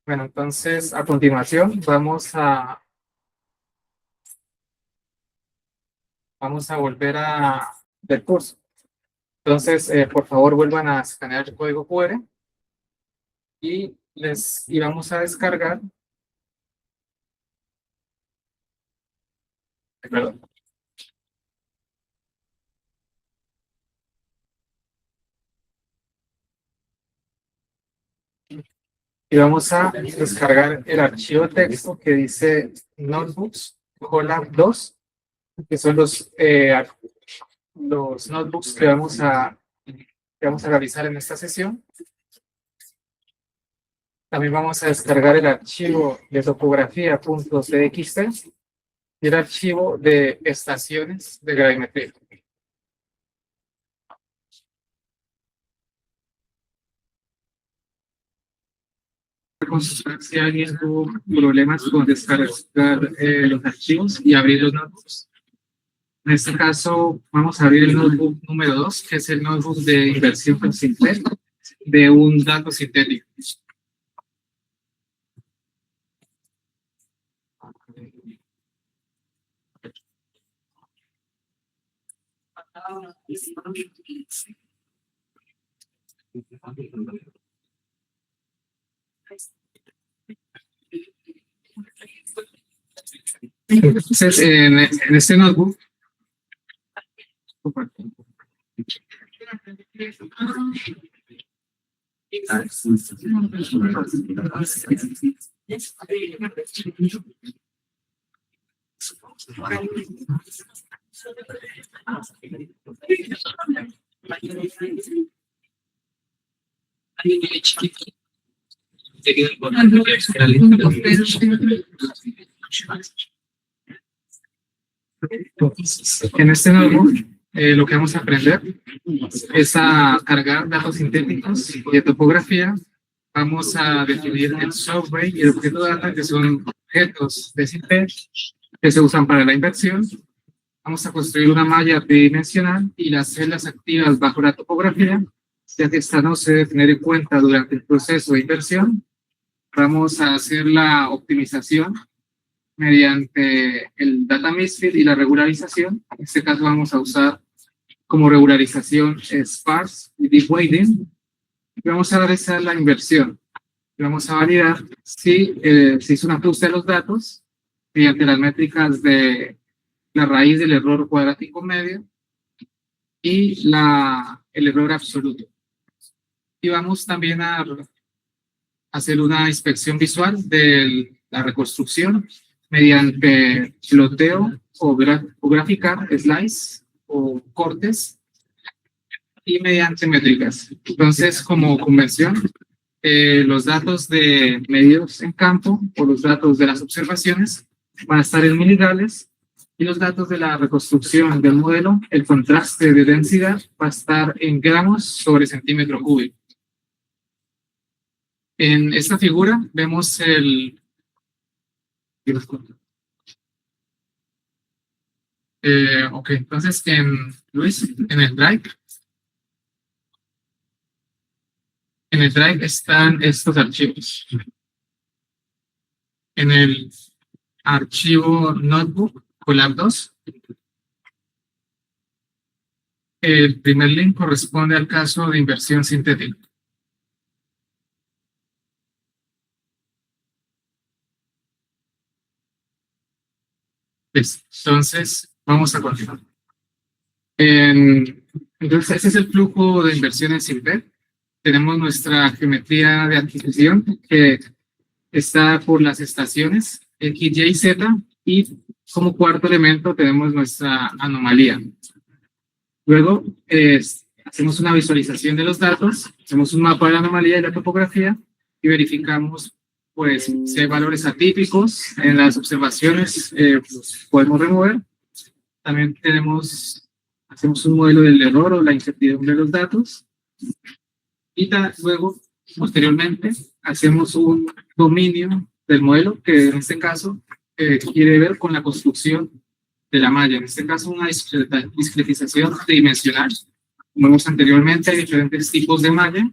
Bueno, entonces a continuación vamos a volver del curso. Entonces, por favor, vuelvan a escanear el código QR y vamos a descargar. Perdón. Y vamos a descargar el archivo de texto que dice Notebooks Colab 2, que son los notebooks que vamos a realizar en esta sesión. También vamos a descargar el archivo de topografía.txt y el archivo de estaciones de gravimetría. Consultar si alguien tuvo problemas con descargar los archivos y abrir los notebooks. En este caso, vamos a abrir el notebook número 2, que es el notebook de inversión con Simple de un dato sintético. Entonces, en este notebook, en este notebook, lo que vamos a aprender es a cargar datos sintéticos y de topografía. Vamos a definir el software y el objeto data, que son objetos de Simple que se usan para la inversión. Vamos a construir una malla tridimensional y las celdas activas bajo la topografía, ya que esta no se debe tener en cuenta durante el proceso de inversión. Vamos a hacer la optimización mediante el data misfit y la regularización. En este caso vamos a usar como regularización sparse y deep weighting. Y vamos a realizar la inversión. Y vamos a validar si se hizo un ajuste de los datos mediante las métricas de la raíz del error cuadrático medio y el error absoluto. Y vamos también a hacer una inspección visual de la reconstrucción mediante ploteo o graficar, slice o cortes y mediante métricas. Entonces, como convención, los datos de medidos en campo o los datos de las observaciones van a estar en miligrales y los datos de la reconstrucción del modelo, el contraste de densidad va a estar en gramos sobre centímetro cúbico. En esta figura vemos ok, entonces Luis, en el Drive están estos archivos. En el archivo Notebook Colab 2, el primer link corresponde al caso de inversión sintética. Entonces, vamos a continuar. Entonces, ese es el flujo de inversión en Simpec. Tenemos nuestra geometría de adquisición que está por las estaciones X, Y, Z, y como cuarto elemento tenemos nuestra anomalía. Luego, hacemos una visualización de los datos, hacemos un mapa de la anomalía y la topografía y verificamos pues si hay valores atípicos en las observaciones, pues, podemos remover. También hacemos un modelo del error o la incertidumbre de los datos. Y luego, posteriormente, hacemos un dominio del modelo, que en este caso quiere ver con la construcción de la malla. En este caso, una discretización tridimensional. Como vimos anteriormente, hay diferentes tipos de malla.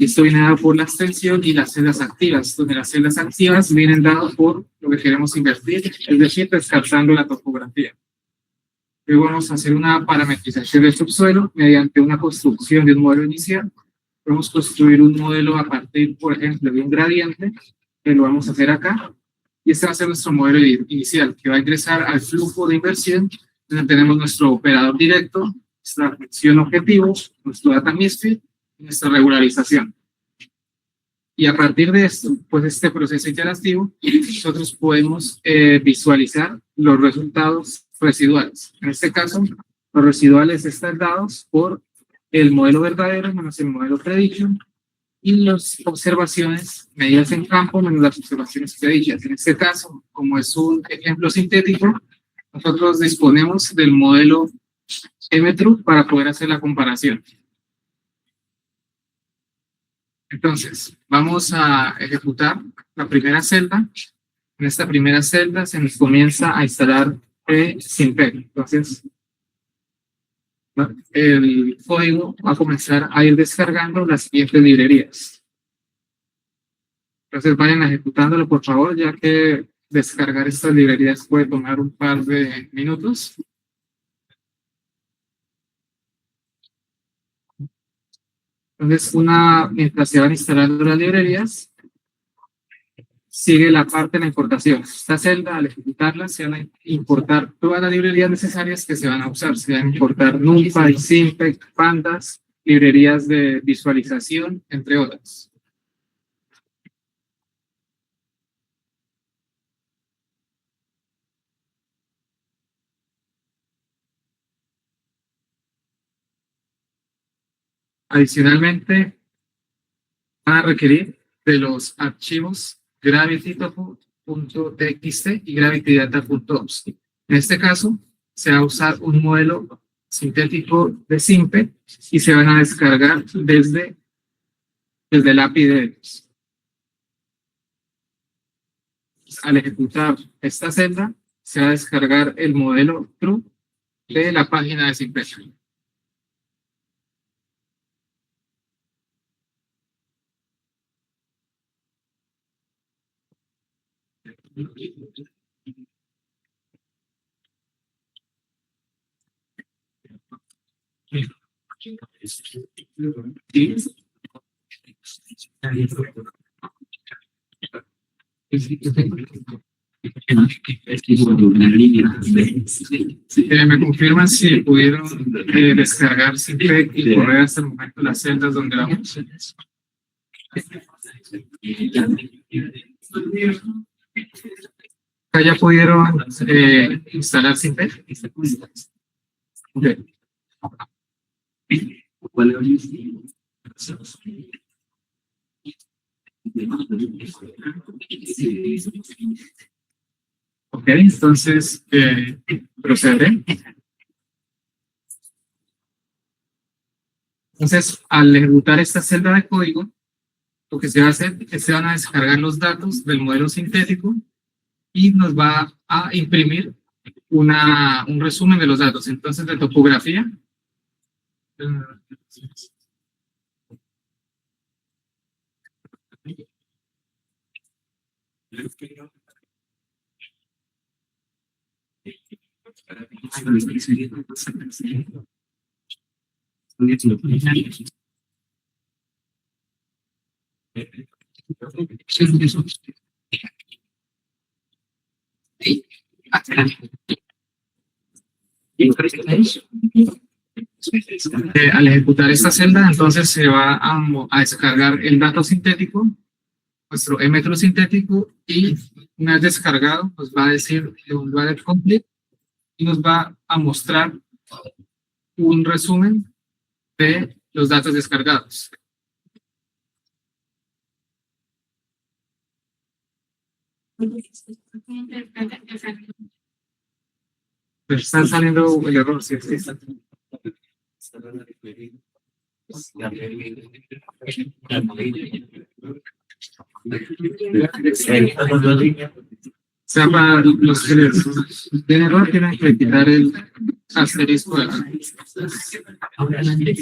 Y esto viene dado por la extensión y las celdas activas, donde las celdas activas vienen dadas por lo que queremos invertir, es decir, descartando la topografía. Luego vamos a hacer una parametrización del subsuelo mediante una construcción de un modelo inicial. Podemos construir un modelo a partir, por ejemplo, de un gradiente, que lo vamos a hacer acá. Y este va a ser nuestro modelo inicial, que va a ingresar al flujo de inversión, donde tenemos nuestro operador directo, nuestra función objetivo, nuestro data misfit, nuestra regularización. Y a partir de esto, pues este proceso iterativo, nosotros podemos visualizar los resultados residuales. En este caso, los residuales están dados por el modelo verdadero menos el modelo predicho y las observaciones medidas en campo menos las observaciones predichas. En este caso, como es un ejemplo sintético, nosotros disponemos del modelo M-True para poder hacer la comparación. Entonces, vamos a ejecutar la primera celda. En esta primera celda se nos comienza a instalar Simpec. Entonces, el código va a comenzar a ir descargando las siguientes librerías. Entonces, vayan ejecutándolo, por favor, ya que descargar estas librerías puede tomar un par de minutos. Entonces, mientras se van instalando las librerías, sigue la parte de la importación. Esta celda, al ejecutarla, se van a importar todas las librerías necesarias que se van a usar. Se van a importar NumPy, Simpec, Pandas, librerías de visualización, entre otras. Adicionalmente, van a requerir de los archivos gravity.txt y gravitydata.ops. En este caso, se va a usar un modelo sintético de Simpec y se van a descargar desde el API de ellos. Al ejecutar esta celda, se va a descargar el modelo True de la página de Simpec. Me confirman si pudieron descargar Simpec y correr hasta el momento las celdas donde vamos. ¿Ya pudieron instalar Simpec? Okay. Ok, entonces procede. Entonces, al ejecutar esta celda de código, lo que se va a hacer es que se van a descargar los datos del modelo sintético y nos va a imprimir un resumen de los datos. Entonces, de topografía. Al ejecutar esta celda, entonces se va a descargar el dato sintético, nuestro metro sintético, y una vez descargado, nos va a decir valid complete y nos va a mostrar un resumen de los datos descargados. Pues está saliendo el error, sí, sí. O sea, para los que tienen error, tienen que quitar el asterisco de la. Tienen que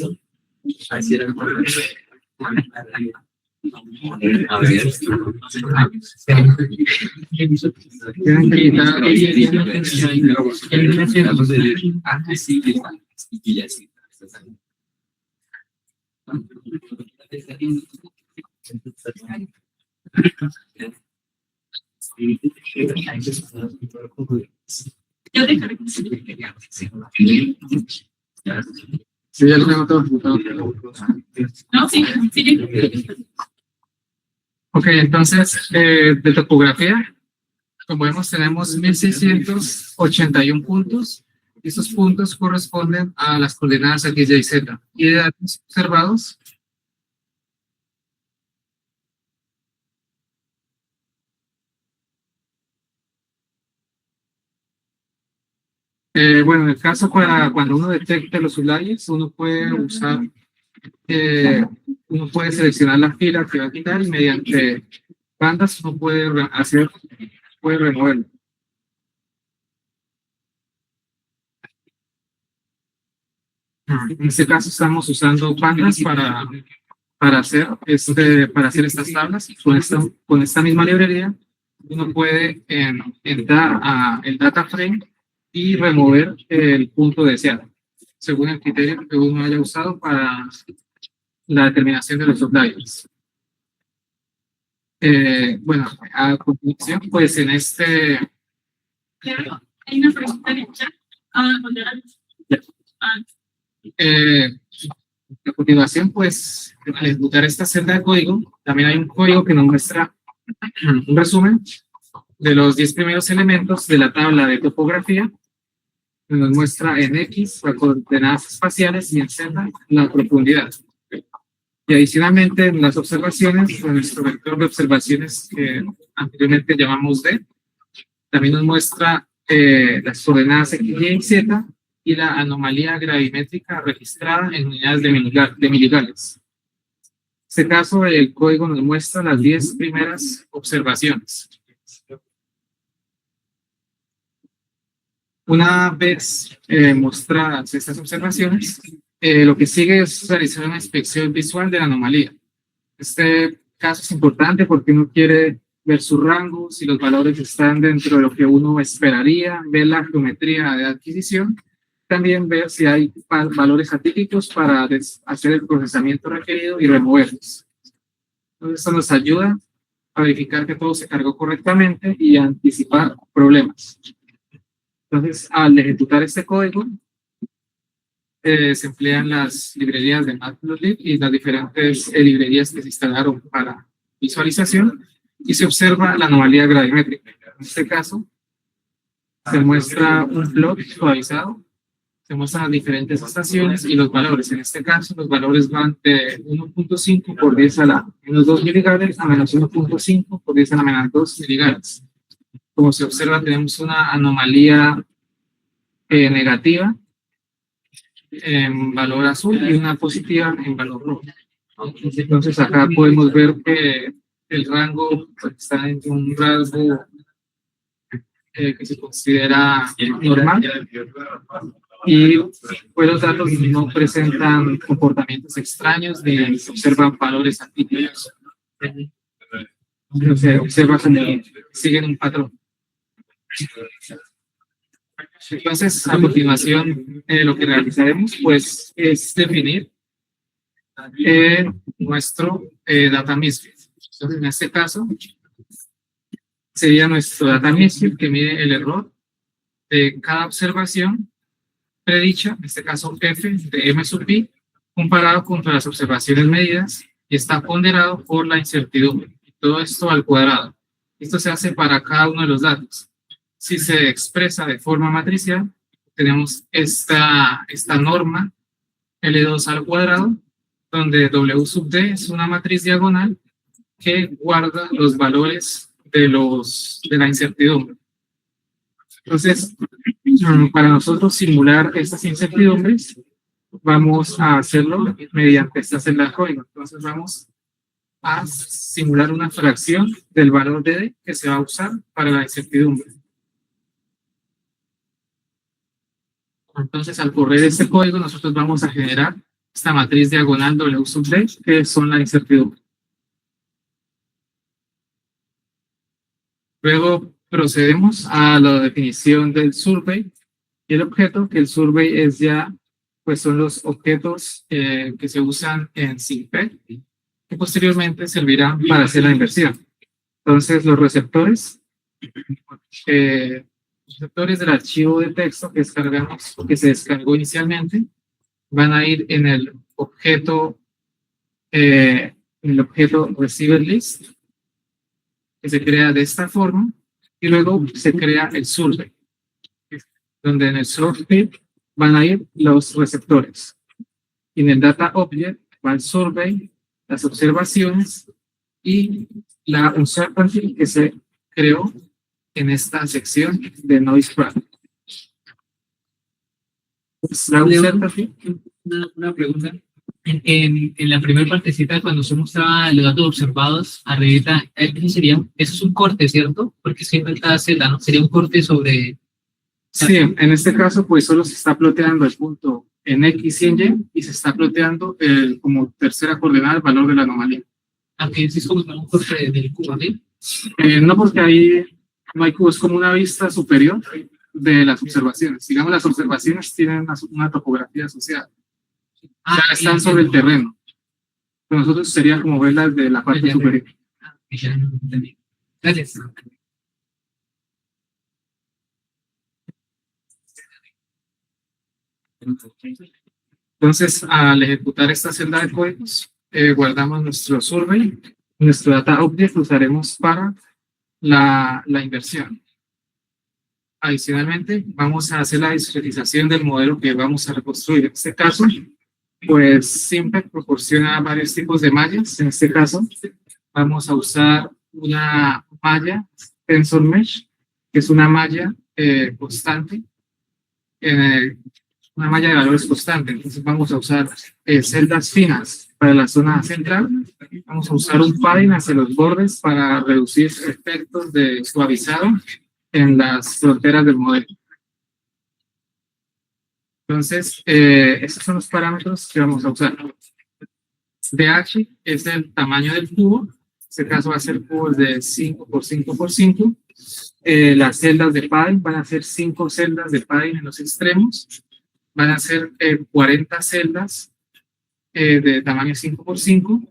Sí, ya lo tengo todo ejecutado. No, sí, sí. Ok, entonces, de topografía, como vemos, tenemos 1681 puntos. Y estos puntos corresponden a las coordenadas X, Y, Z. Y de datos observados, bueno, en el caso cuando uno detecte los outliers, uno puede seleccionar la fila que va a quitar y mediante bandas uno puede removerlo. En este caso estamos usando bandas para hacer estas tablas. Con esta misma librería uno puede entrar a el data frame y remover el punto deseado según el criterio que uno haya usado para la determinación de los outliers. Bueno, a continuación, pues en este... Hay una pregunta en el chat. A continuación, pues, al ejecutar esta celda de código, también hay un código que nos muestra un resumen de los 10 primeros elementos de la tabla de topografía. Nos muestra en X las coordenadas espaciales y en Z la profundidad. Y adicionalmente, en las observaciones, con nuestro vector de observaciones que anteriormente llamamos D, también nos muestra las coordenadas X, Y, Z y la anomalía gravimétrica registrada en unidades de miligales. En este caso, el código nos muestra las 10 primeras observaciones. Una vez mostradas estas observaciones, lo que sigue es realizar una inspección visual de la anomalía. Este caso es importante porque uno quiere ver su rango, si los valores están dentro de lo que uno esperaría, ver la geometría de adquisición, también ver si hay valores atípicos para hacer el procesamiento requerido y removerlos. Entonces, esto nos ayuda a verificar que todo se cargó correctamente y a anticipar problemas. Entonces, al ejecutar este código, se emplean las librerías de Matplotlib y las diferentes librerías que se instalaron para visualización y se observa la anomalía gravimétrica. En este caso, se muestra un plot suavizado Se muestran las diferentes estaciones y los valores. En este caso, los valores van de 1.5 por 10 a la menos 2 miligares a menos 1.5 por 10 a la menos 2 miligares. Como se observa, tenemos una anomalía negativa en valor azul y una positiva en valor rojo. Entonces, acá podemos ver que el rango pues, está en un rango que se considera normal y pues, los datos no presentan comportamientos extraños ni se observan valores atípicos. Se observa como siguen un patrón. Entonces, a continuación, lo que realizaremos pues, es definir nuestro data misfit. Entonces, en este caso, sería nuestro data misfit que mide el error de cada observación predicha, en este caso f de m sub i, comparado contra las observaciones medidas y está ponderado por la incertidumbre. Y todo esto al cuadrado. Esto se hace para cada uno de los datos. Si se expresa de forma matricial, tenemos esta norma L2 al cuadrado, donde W sub D es una matriz diagonal que guarda los valores de la incertidumbre. Entonces, para nosotros simular estas incertidumbres, vamos a hacerlo mediante esta celda de código. Entonces, vamos a simular una fracción del valor de D que se va a usar para la incertidumbre. Entonces, al correr este código, nosotros vamos a generar esta matriz diagonal W sub D, que son la incertidumbre. Luego procedemos a la definición del survey y el objeto, que el survey es ya, pues son los objetos que se usan en SIMPEG, que posteriormente servirán para hacer la inversión. Entonces, los receptores del archivo de texto que descargamos, que se descargó inicialmente, van a ir en el objeto receiver list, que se crea de esta forma, y luego se crea el survey, donde en el source feed van a ir los receptores. Y en el data object va el survey, las observaciones y la uncertainty que se creó en esta sección de noise graph. La uncertainty. Una pregunta. En la primera partecita, cuando se mostraba los datos observados, arribita, eso es un corte, ¿cierto? Porque siempre está celda, ¿no? Sería un corte sobre... Sí, en este caso, pues solo se está ploteando el punto en X y en Y, y se está ploteando como tercera coordenada el valor de la anomalía. Aunque sí es como un corte del cubo, ¿sí? No, porque ahí no hay cubo, es como una vista superior de las observaciones. Digamos, las observaciones tienen una topografía asociada. Ya están sobre el terreno. Para nosotros sería como verlas de la parte superior. Ya entendí. Gracias. Entonces, al ejecutar esta celda de códigos, guardamos nuestro survey, nuestro data object lo usaremos para la inversión. Adicionalmente, vamos a hacer la discretización del modelo que vamos a reconstruir. En este caso, pues SIMPEG proporciona varios tipos de mallas. En este caso, vamos a usar una malla Tensor Mesh, que es una malla constante, una malla de valores constante. Entonces vamos a usar celdas finas para la zona central. Vamos a usar un padding hacia los bordes para reducir efectos de suavizado en las fronteras del modelo. Entonces, estos son los parámetros que vamos a usar. DH es el tamaño del cubo. En este caso va a ser cubos de 5 por 5 por 5. Las celdas de padding van a ser 5 celdas de padding en los extremos. Van a ser 40 celdas de tamaño 5 por 5.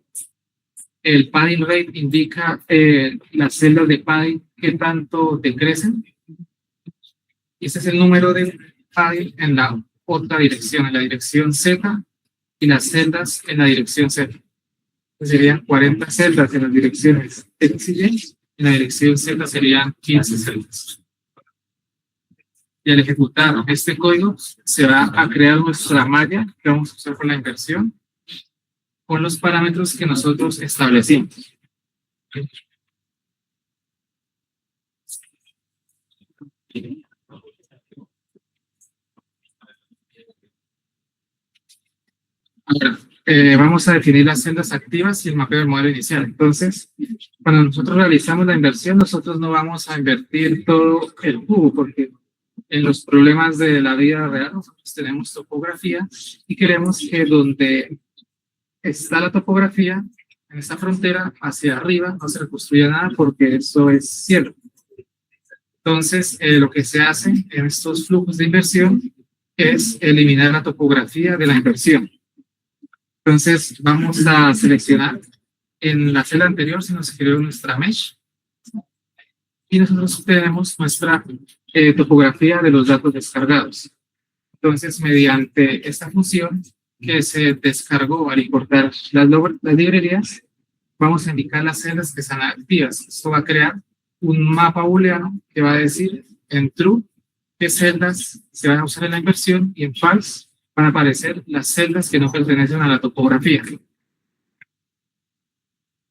El padding rate indica las celdas de padding que tanto decrecen. Y ese es el número de padding en la otra dirección, en la dirección Z, y las celdas en la dirección Z. Serían 40 celdas en las direcciones X y Y, en la dirección Z serían 15 celdas. Y al ejecutar este código, se va a crear nuestra malla que vamos a usar con la inversión, con los parámetros que nosotros establecimos. Ahora, vamos a definir las celdas activas y el mapeo del modelo inicial. Entonces, cuando nosotros realizamos la inversión, nosotros no vamos a invertir todo el cubo, porque en los problemas de la vida real nosotros tenemos topografía y queremos que donde está la topografía, en esta frontera, hacia arriba, no se reconstruya nada porque eso es cielo. Entonces, lo que se hace en estos flujos de inversión es eliminar la topografía de la inversión. Entonces, vamos a seleccionar en la celda anterior, se nos creó nuestra mesh, y nosotros tenemos nuestra topografía de los datos descargados. Entonces, mediante esta función que se descargó al importar las librerías, vamos a indicar las celdas que están activas. Esto va a crear un mapa booleano que va a decir en true qué celdas se van a usar en la inversión y en false van a aparecer las celdas que no pertenecen a la topografía.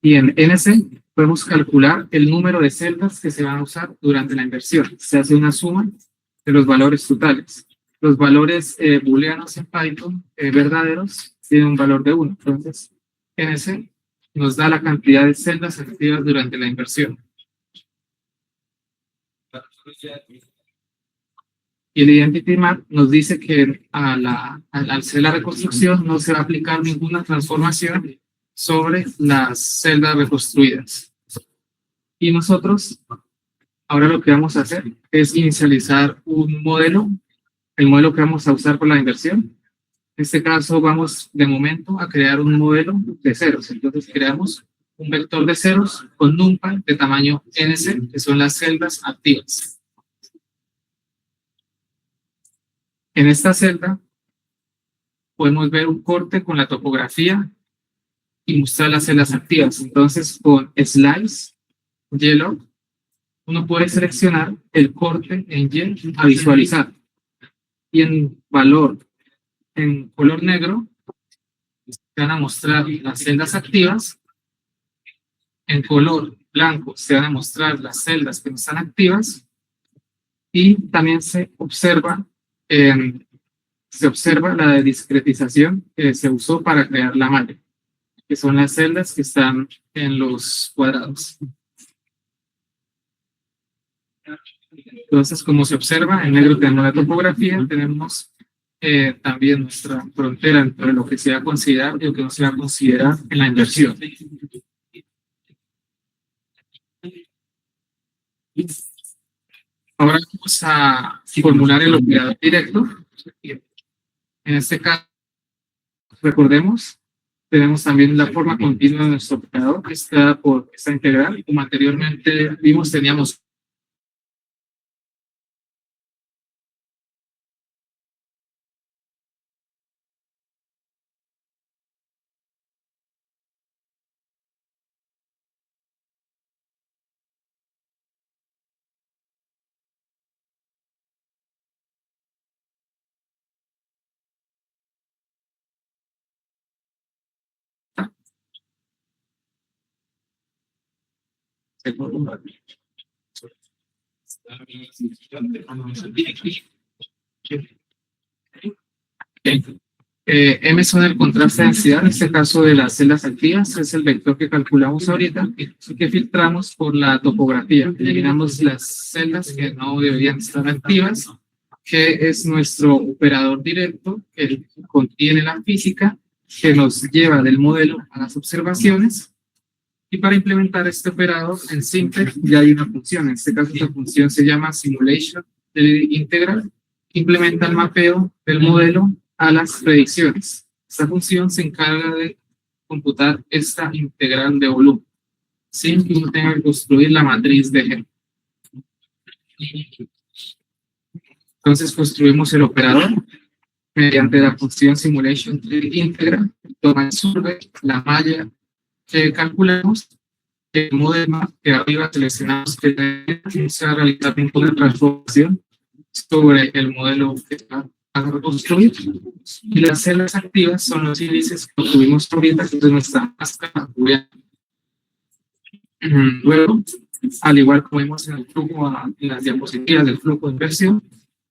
Y en NC podemos calcular el número de celdas que se van a usar durante la inversión. Se hace una suma de los valores totales. Los valores booleanos en Python verdaderos tienen un valor de 1. Entonces, NC nos da la cantidad de celdas activas durante la inversión. Y el Identity Map nos dice que al hacer la reconstrucción no se va a aplicar ninguna transformación sobre las celdas reconstruidas. Y nosotros, ahora lo que vamos a hacer es inicializar un modelo, el modelo que vamos a usar por la inversión. En este caso vamos de momento a crear un modelo de ceros. Entonces creamos un vector de ceros con NumPy de tamaño NC, que son las celdas activas. En esta celda podemos ver un corte con la topografía y mostrar las celdas activas. Entonces, con Slice, Yellow, uno puede seleccionar el corte en Y a visualizar. Y en color negro, se van a mostrar las celdas activas. En color blanco, se van a mostrar las celdas que no están activas. Y también se observa la discretización que se usó para crear la malla, que son las celdas que están en los cuadrados. Entonces, como se observa, en negro tenemos la topografía, tenemos también nuestra frontera entre lo que se va a considerar y lo que no se va a considerar en la inversión. Ahora vamos a formular el operador directo. En este caso, recordemos, tenemos también la forma continua de nuestro operador, que está por esta integral. Como anteriormente vimos, teníamos M son el contraste de densidad, en este caso de las celdas activas, es el vector que calculamos ahorita y que filtramos por la topografía. Eliminamos las celdas que no deberían estar activas, que es nuestro operador directo, que contiene la física, que nos lleva del modelo a las observaciones. Y para implementar este operador en simple ya hay una función. En este caso esta función se llama Simulation Integral, que implementa el mapeo del modelo a las predicciones. Esta función se encarga de computar esta integral de volumen, sin que uno tenga que construir la matriz de G. Entonces construimos el operador mediante la función Simulation Integral, toma el survey, la malla que calculamos, el modelo que arriba seleccionamos que se va a realizar una transformación sobre el modelo que va a reconstruir. Y las celdas activas son los índices que tuvimos ahorita, que es nuestra máscara. Luego, al igual como vimos en el flujo, en las diapositivas del flujo de inversión,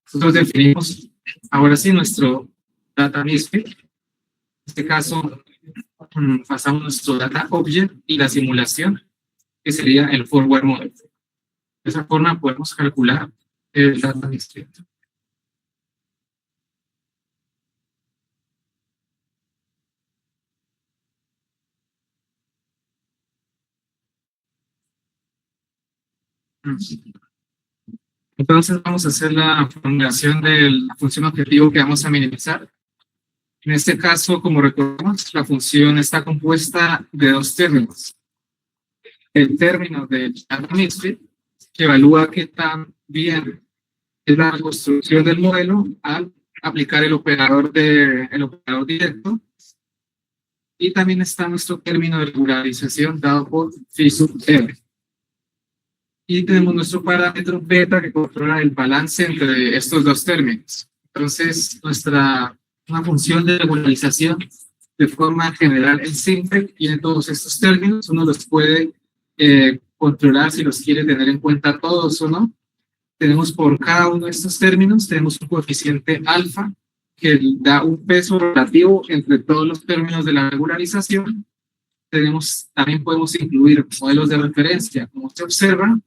nosotros definimos ahora sí nuestro data misfit. En este caso, pasamos nuestro data object y la simulación, que sería el forward model. De esa forma podemos calcular el data misfit. Entonces vamos a hacer la formulación de la función objetivo que vamos a minimizar. En este caso, como recordamos, la función está compuesta de dos términos. El término del data misfit, que evalúa qué tan bien es la reconstrucción del modelo al aplicar el operador directo. Y también está nuestro término de regularización dado por phi sub r. Y tenemos nuestro parámetro beta que controla el balance entre estos dos términos. Entonces, una función de regularización de forma general en simple tiene todos estos términos. Uno los puede controlar si los quiere tener en cuenta todos o no. Tenemos por cada uno de estos términos, tenemos un coeficiente alfa que da un peso relativo entre todos los términos de la regularización. También podemos incluir modelos de referencia, como se observa.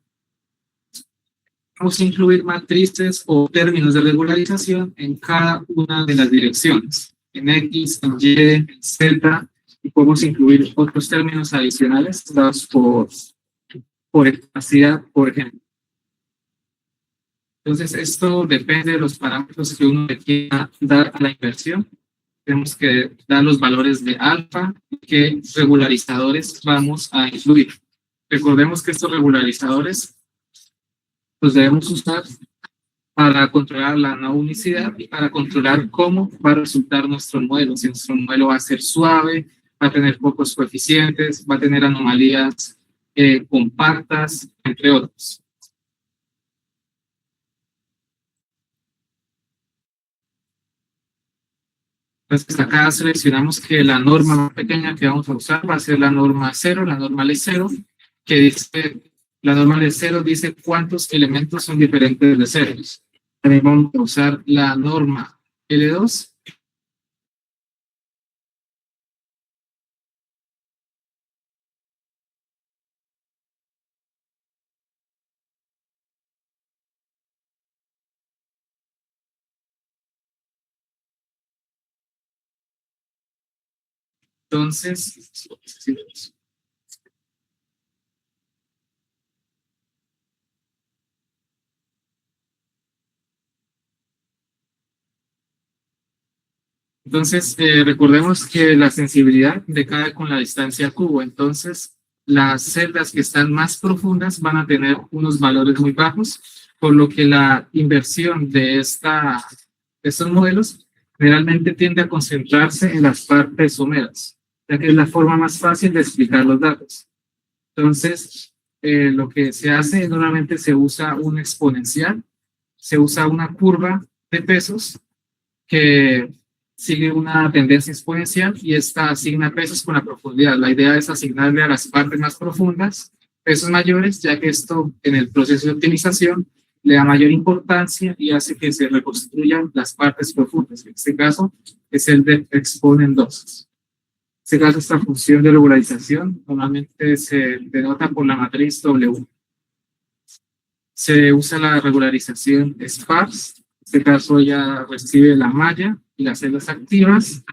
Podemos incluir matrices o términos de regularización en cada una de las direcciones, en X, en Y, en Z, y podemos incluir otros términos adicionales dados por espacidad, por ejemplo. Entonces, esto depende de los parámetros que uno le quiera dar a la inversión. Tenemos que dar los valores de alfa y qué regularizadores vamos a incluir. Recordemos que estos regularizadores los debemos usar para controlar la no unicidad y para controlar cómo va a resultar nuestro modelo. Si nuestro modelo va a ser suave, va a tener pocos coeficientes, va a tener anomalías compactas, entre otros. Entonces acá seleccionamos que la norma más pequeña que vamos a usar va a ser la norma 0, la norma L0, que dice, la norma L0 dice cuántos elementos son diferentes de ceros. También vamos a usar la norma L2. Entonces, recordemos que la sensibilidad decae con la distancia cubo. Entonces, las celdas que están más profundas van a tener unos valores muy bajos, por lo que la inversión de estos modelos generalmente tiende a concentrarse en las partes someras, ya que es la forma más fácil de explicar los datos. Entonces, lo que se hace, normalmente se usa un exponencial, se usa una curva de pesos que sigue una tendencia exponencial y esta asigna pesos con la profundidad. La idea es asignarle a las partes más profundas pesos mayores, ya que esto en el proceso de optimización le da mayor importancia y hace que se reconstruyan las partes profundas. En este caso es el de exponen 2. En este caso, esta función de regularización normalmente se denota por la matriz W. Se usa la regularización sparse. En este caso ya recibe la malla y las celdas activas.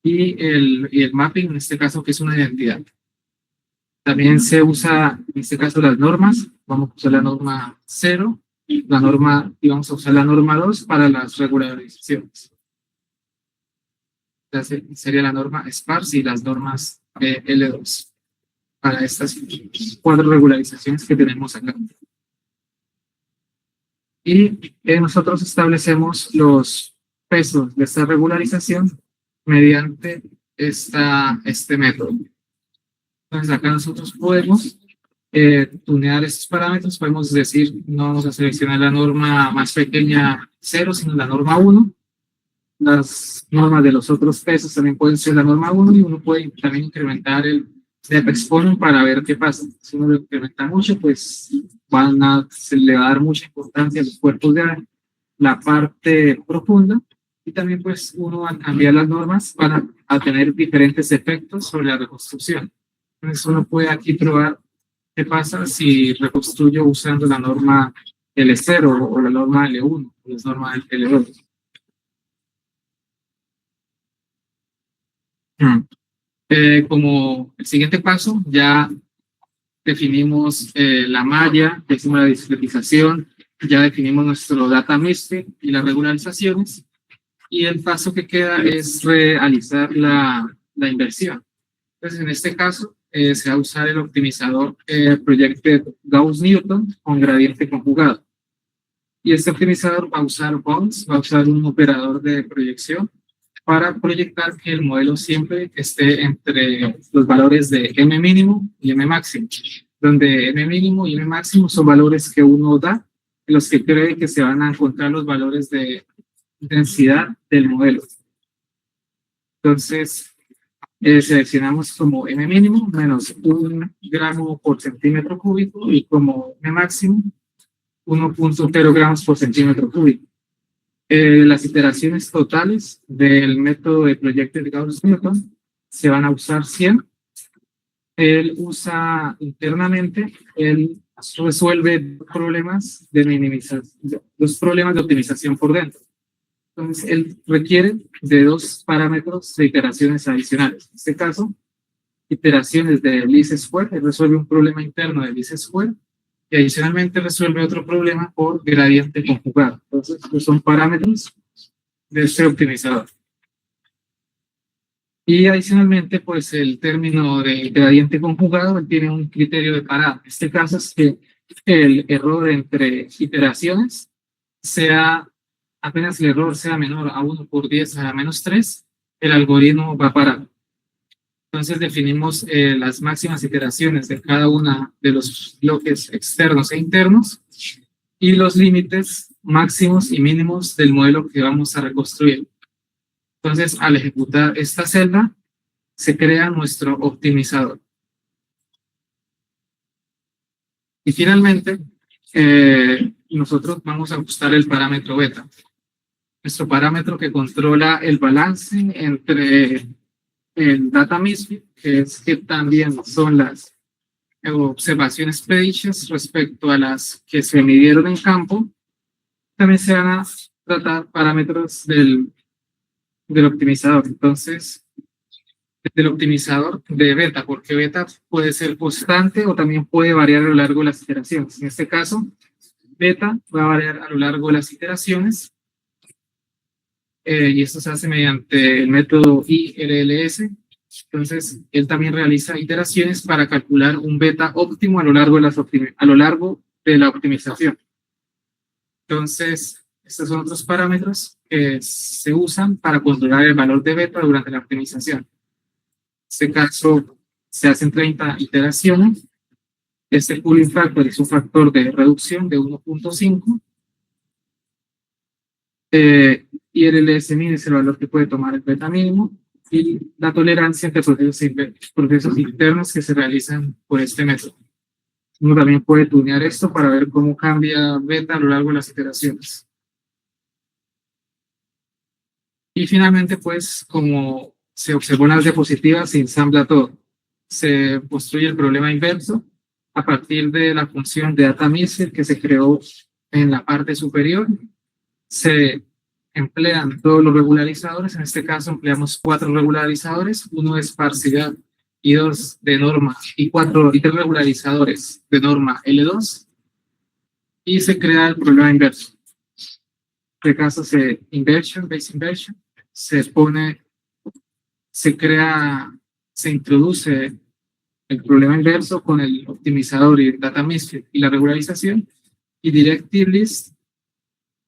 Y el mapping, en este caso, que es una identidad. También se usa, en este caso, las normas. Vamos a usar la norma 0 y vamos a usar la norma 2 para las regularizaciones. Sería la norma sparse y las normas L2 para estas 4 regularizaciones que tenemos acá. Y nosotros establecemos los pesos de esta regularización mediante este método. Entonces acá nosotros podemos tunear estos parámetros, podemos decir, no vamos a seleccionar la norma más pequeña 0, sino la norma 1. Las normas de los otros pesos también pueden ser la norma 1 y uno puede también incrementar el step exponent para ver qué pasa. Si uno lo incrementa mucho, pues se le va a dar mucha importancia a los cuerpos de la parte profunda, y también pues uno va a cambiar las normas para tener diferentes efectos sobre la reconstrucción. Entonces uno puede aquí probar qué pasa si reconstruyo usando la norma L0 o la norma L1 o la norma L2. Como el siguiente paso, ya definimos la malla, ya hicimos la discretización, ya definimos nuestro data mystic y las regularizaciones, y el paso que queda es realizar la inversión. Entonces, en este caso, se va a usar el optimizador Projected Gauss-Newton con gradiente conjugado. Y este optimizador va a usar bonds, va a usar un operador de proyección para proyectar que el modelo siempre esté entre los valores de M mínimo y M máximo, donde M mínimo y M máximo son valores que uno da, en los que cree que se van a encontrar los valores de densidad del modelo. Entonces, seleccionamos como M mínimo menos 1 gramo por centímetro cúbico y como M máximo 1.0 gramos por centímetro cúbico. Las iteraciones totales del método de Projected Gauss-Newton se van a usar 100. Él usa internamente, él resuelve problemas de minimización, dos problemas de optimización por dentro. Entonces, él requiere de 2 parámetros de iteraciones adicionales. En este caso, iteraciones de least square, él resuelve un problema interno de least square, y adicionalmente resuelve otro problema por gradiente conjugado. Entonces, pues son parámetros de este optimizador. Y adicionalmente, pues el término de gradiente conjugado tiene un criterio de parada. En este caso es que el error entre iteraciones sea, apenas el error sea menor a 1 por 10 a la menos 3, el algoritmo va a parar. Entonces definimos las máximas iteraciones de cada una de los bloques externos e internos y los límites máximos y mínimos del modelo que vamos a reconstruir. Entonces, al ejecutar esta celda, se crea nuestro optimizador. Y finalmente, nosotros vamos a ajustar el parámetro beta. Nuestro parámetro que controla el balance entre el data misfit, que es que también son las observaciones predichas respecto a las que se midieron en campo. También se van a tratar parámetros del optimizador. Entonces, del optimizador de beta, porque beta puede ser constante o también puede variar a lo largo de las iteraciones. En este caso, beta va a variar a lo largo de las iteraciones. Y esto se hace mediante el método IRLS. Entonces, él también realiza iteraciones para calcular un beta óptimo a lo largo de la optimización. Entonces, estos son otros parámetros que se usan para controlar el valor de beta durante la optimización. En este caso, se hacen 30 iteraciones. Este pooling factor es un factor de reducción de 1.5. Y el LSMIN es el valor que puede tomar el beta mínimo, y la tolerancia entre procesos internos que se realizan por este método. Uno también puede tunear esto para ver cómo cambia beta a lo largo de las iteraciones. Y finalmente, pues, como se observó en las diapositivas, se ensambla todo. Se construye el problema inverso a partir de la función de data misfit que se creó en la parte superior. Se emplean todos los regularizadores. En este caso empleamos 4 regularizadores, uno de esparcidad y 2 de norma, y 3 regularizadores de norma L2, y se crea el problema inverso. En este caso base inversion, se introduce el problema inverso con el optimizador y el data misfit y la regularización, y directive list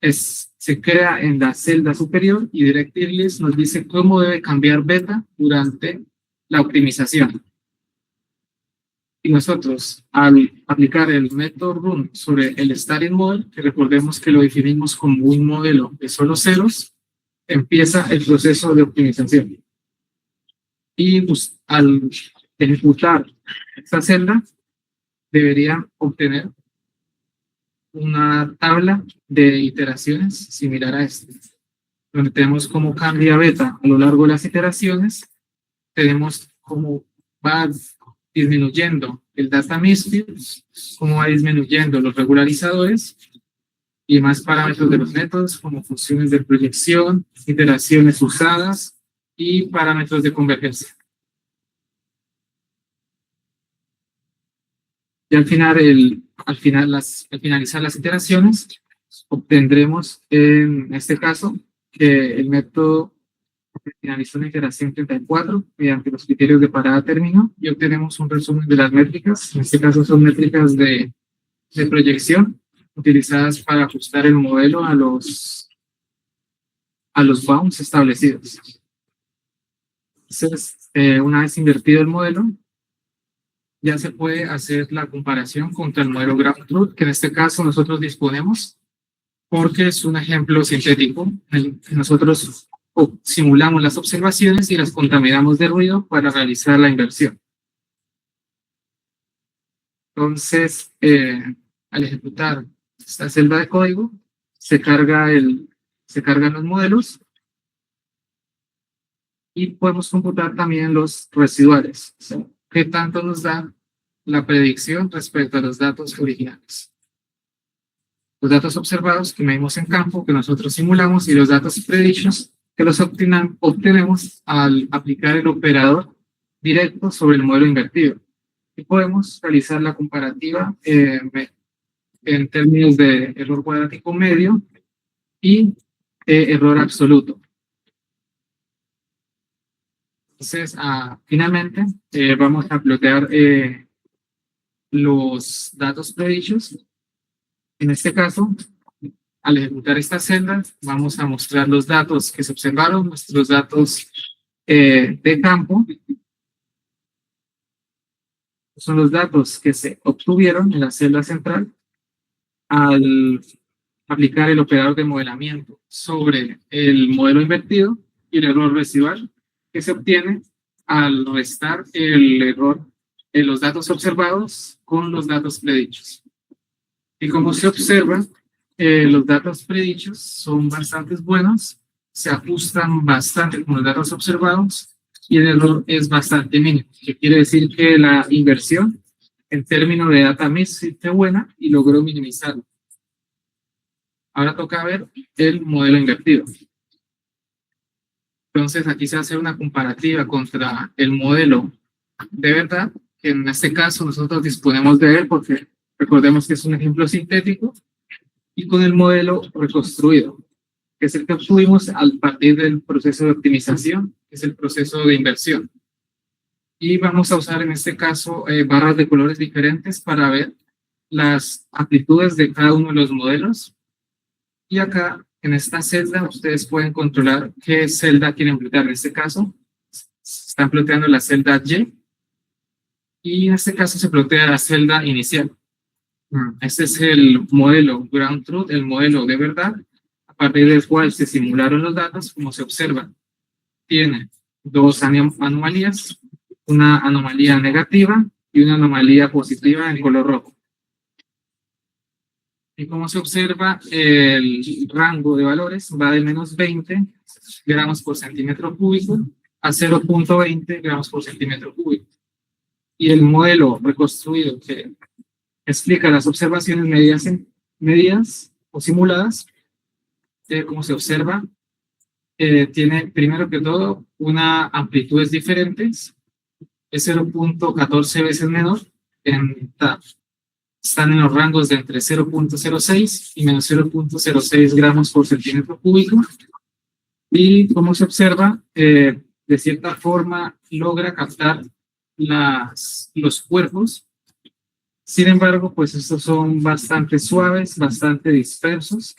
se crea en la celda superior, y directive list nos dice cómo debe cambiar beta durante la optimización. Y nosotros, al aplicar el método run sobre el starting model, que recordemos que lo definimos como un modelo de solo ceros, empieza el proceso de optimización. Y pues, al ejecutar esta celda, deberían obtener una tabla de iteraciones similar a esta, donde tenemos cómo cambia beta a lo largo de las iteraciones, tenemos cómo va disminuyendo el data misfit, cómo va disminuyendo los regularizadores y más parámetros de los métodos, como funciones de proyección, iteraciones usadas y parámetros de convergencia. Y al finalizar las iteraciones, obtendremos en este caso que el método finalizó una iteración 34 mediante los criterios de parada término y obtenemos un resumen de las métricas. En este caso son métricas de proyección utilizadas para ajustar el modelo a los bounds establecidos. Entonces, una vez invertido el modelo, ya se puede hacer la comparación contra el modelo Ground Truth, que en este caso nosotros disponemos, porque es un ejemplo sintético. Nosotros simulamos las observaciones y las contaminamos de ruido para realizar la inversión. Entonces, al ejecutar esta celda de código, se cargan los modelos y podemos computar también los residuales. ¿Qué tanto nos da la predicción respecto a los datos originales? Los datos observados que medimos en campo, que nosotros simulamos, y los datos predichos que los obtenemos al aplicar el operador directo sobre el modelo invertido. Y podemos realizar la comparativa en términos de error cuadrático medio y error absoluto. Entonces, finalmente, vamos a plotear los datos predichos. En este caso, al ejecutar esta celda, vamos a mostrar los datos que se observaron, nuestros datos de campo. Son los datos que se obtuvieron en la celda central al aplicar el operador de modelamiento sobre el modelo invertido y el error residual que se obtiene al restar el error en los datos observados con los datos predichos. Y como se observa, los datos predichos son bastante buenos, se ajustan bastante con los datos observados y el error es bastante mínimo, que quiere decir que la inversión en términos de data misfit fue buena y logró minimizarlo. Ahora toca ver el modelo invertido. Entonces aquí se hace una comparativa contra el modelo de verdad, que en este caso nosotros disponemos de él porque recordemos que es un ejemplo sintético, y con el modelo reconstruido, que es el que obtuvimos a partir del proceso de optimización, que es el proceso de inversión. Y vamos a usar en este caso barras de colores diferentes para ver las amplitudes de cada uno de los modelos. Y acá, en esta celda, ustedes pueden controlar qué celda quieren plotear. En este caso, están ploteando la celda Y, y en este caso se plotea la celda inicial. Este es el modelo Ground Truth, el modelo de verdad, a partir del cual se simularon los datos. Como se observa, tiene dos anomalías, una anomalía negativa y una anomalía positiva en color rojo. Y como se observa, el rango de valores va de menos 20 gramos por centímetro cúbico a 0.20 gramos por centímetro cúbico. Y el modelo reconstruido que explica las observaciones medidas o simuladas, como se observa, tiene primero que todo una amplitudes diferentes, es 0.14 veces menor, están en los rangos de entre 0.06 y menos 0.06 gramos por centímetro cúbico, y como se observa, de cierta forma logra captar los cuerpos. Sin embargo, pues estos son bastante suaves, bastante dispersos,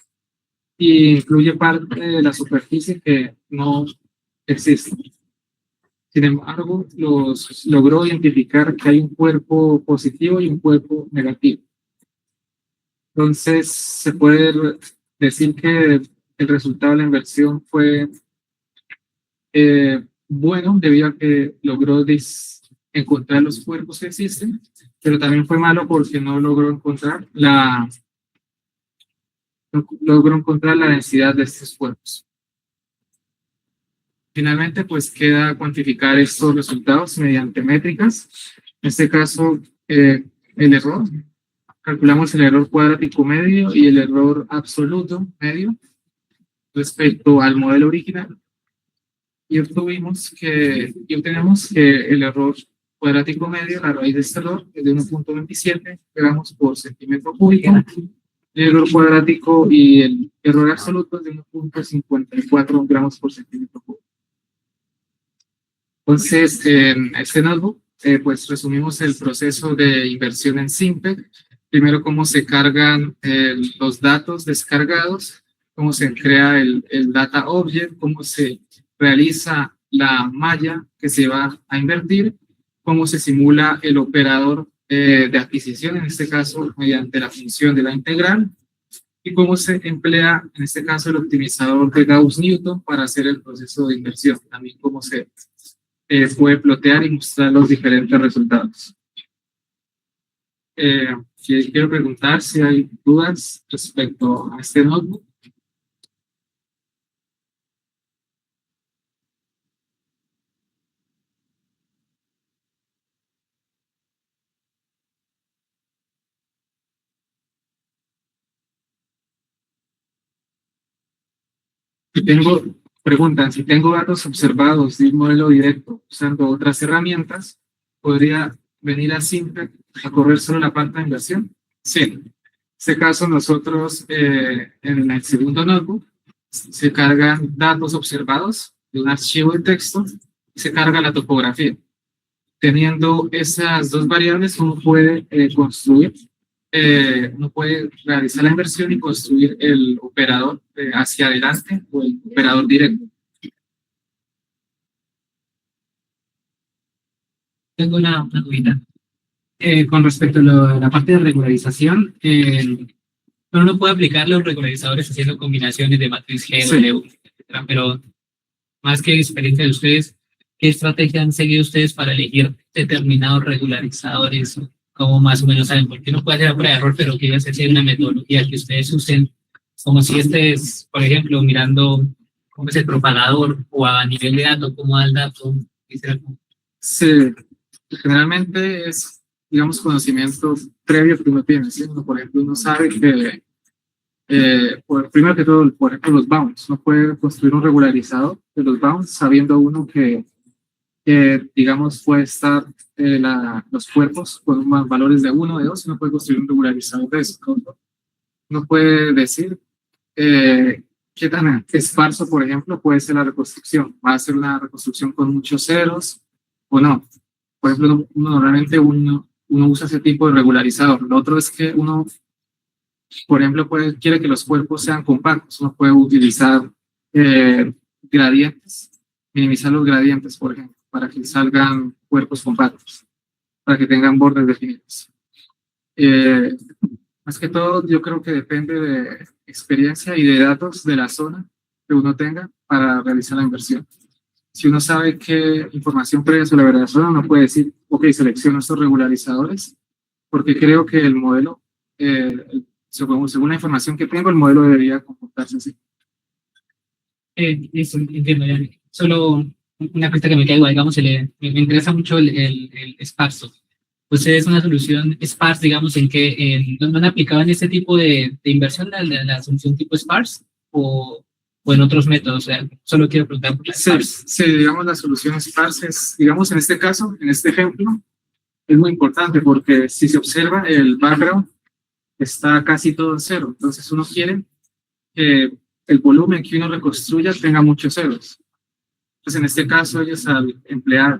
y incluye parte de la superficie que no existe. Sin embargo, logró identificar que hay un cuerpo positivo y un cuerpo negativo. Entonces, se puede decir que el resultado de la inversión fue bueno, debido a que logró encontrar los cuerpos que existen, pero también fue malo porque no logró encontrar la densidad de estos cuerpos. Finalmente, pues queda cuantificar estos resultados mediante métricas. En este caso, el error. Calculamos el error cuadrático medio y el error absoluto medio respecto al modelo original. Y obtenemos que el error cuadrático medio, la raíz de este error, es de 1.27 gramos por centímetro cúbico. El error cuadrático y el error absoluto es de 1.54 gramos por centímetro cúbico. Entonces, en este notebook, pues resumimos el proceso de inversión en Simpec. Primero, cómo se cargan los datos descargados, cómo se crea el data object, cómo se realiza la malla que se va a invertir, cómo se simula el operador de adquisición, en este caso mediante la función de la integral, y cómo se emplea, en este caso, el optimizador de Gauss-Newton para hacer el proceso de inversión. También cómo se puede plotear y mostrar los diferentes resultados. Quiero preguntar si hay dudas respecto a este notebook. Preguntan, si tengo datos observados de un modelo directo usando otras herramientas, ¿podría venir a Simpec a correr solo la parte de inversión? Sí. En este caso, nosotros en el segundo notebook se cargan datos observados de un archivo de texto y se carga la topografía. Teniendo esas dos variables, uno puede uno puede realizar la inversión y construir el operador hacia adelante o el operador directo. Tengo una duda. Con respecto a la parte de regularización, uno puede aplicar los regularizadores haciendo combinaciones de matriz G, W, etc. Pero más que experiencia de ustedes, ¿qué estrategia han seguido ustedes para elegir determinados regularizadores? ¿Cómo más o menos saben? Porque uno puede hacer prueba de error, pero que ya sea una metodología que ustedes usen, como si es, por ejemplo, mirando cómo es el propagador o a nivel de dato, cómo da el dato. Sí, generalmente es, digamos, conocimiento previo que uno tiene, ¿sí? Por ejemplo, uno sabe que, primero que todo, por ejemplo, los bounds. Uno puede construir un regularizador de los bounds sabiendo uno que digamos, puede estar los cuerpos con valores de 1, de 2, y uno puede construir un regularizador de eso. Uno puede decir qué tan esparso, por ejemplo, puede ser la reconstrucción. ¿Va a ser una reconstrucción con muchos ceros o no? Por ejemplo, normalmente uno usa ese tipo de regularizador. Lo otro es que uno, por ejemplo, quiere que los cuerpos sean compactos. Uno puede utilizar gradientes, minimizar los gradientes, por ejemplo, para que salgan cuerpos compactos, para que tengan bordes definidos. Más que todo, yo creo que depende de experiencia y de datos de la zona que uno tenga para realizar la inversión. Si uno sabe qué información previa sobre la verdadera zona, uno puede decir, ok, selecciono estos regularizadores, porque creo que el modelo, según la información que tengo, el modelo debería comportarse así. Eso, entiendo. Ya. Solo una pista que me caigo, digamos, me interesa mucho el esparso. Ustedes es una solución sparse, digamos, en que no han aplicado en este tipo de inversión la solución tipo sparse o en otros métodos. O sea, solo quiero preguntar por la sparse. Sí, digamos, la solución sparse es, digamos, en este caso, en este ejemplo, es muy importante porque si se observa, el background está casi todo en cero. Entonces, uno quiere que el volumen que uno reconstruya tenga muchos ceros. Entonces, en este caso, al emplear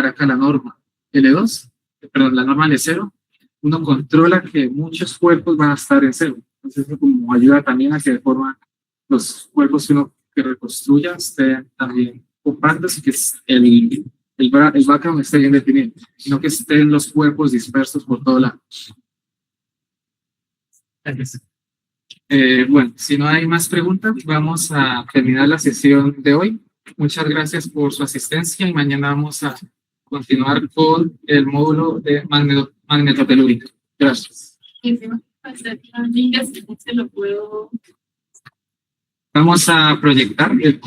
acá la norma L2, la norma L0, uno controla que muchos cuerpos van a estar en cero. Entonces, eso como ayuda también a que de forma los cuerpos que uno que reconstruya estén también preocupándose que el background esté bien definido, sino que estén los cuerpos dispersos por todo lado. Gracias. Bueno, si no hay más preguntas, vamos a terminar la sesión de hoy. Muchas gracias por su asistencia y mañana vamos a continuar con el módulo de magnetotelúrica. Gracias. Y encima, se lo puedo Vamos a proyectar el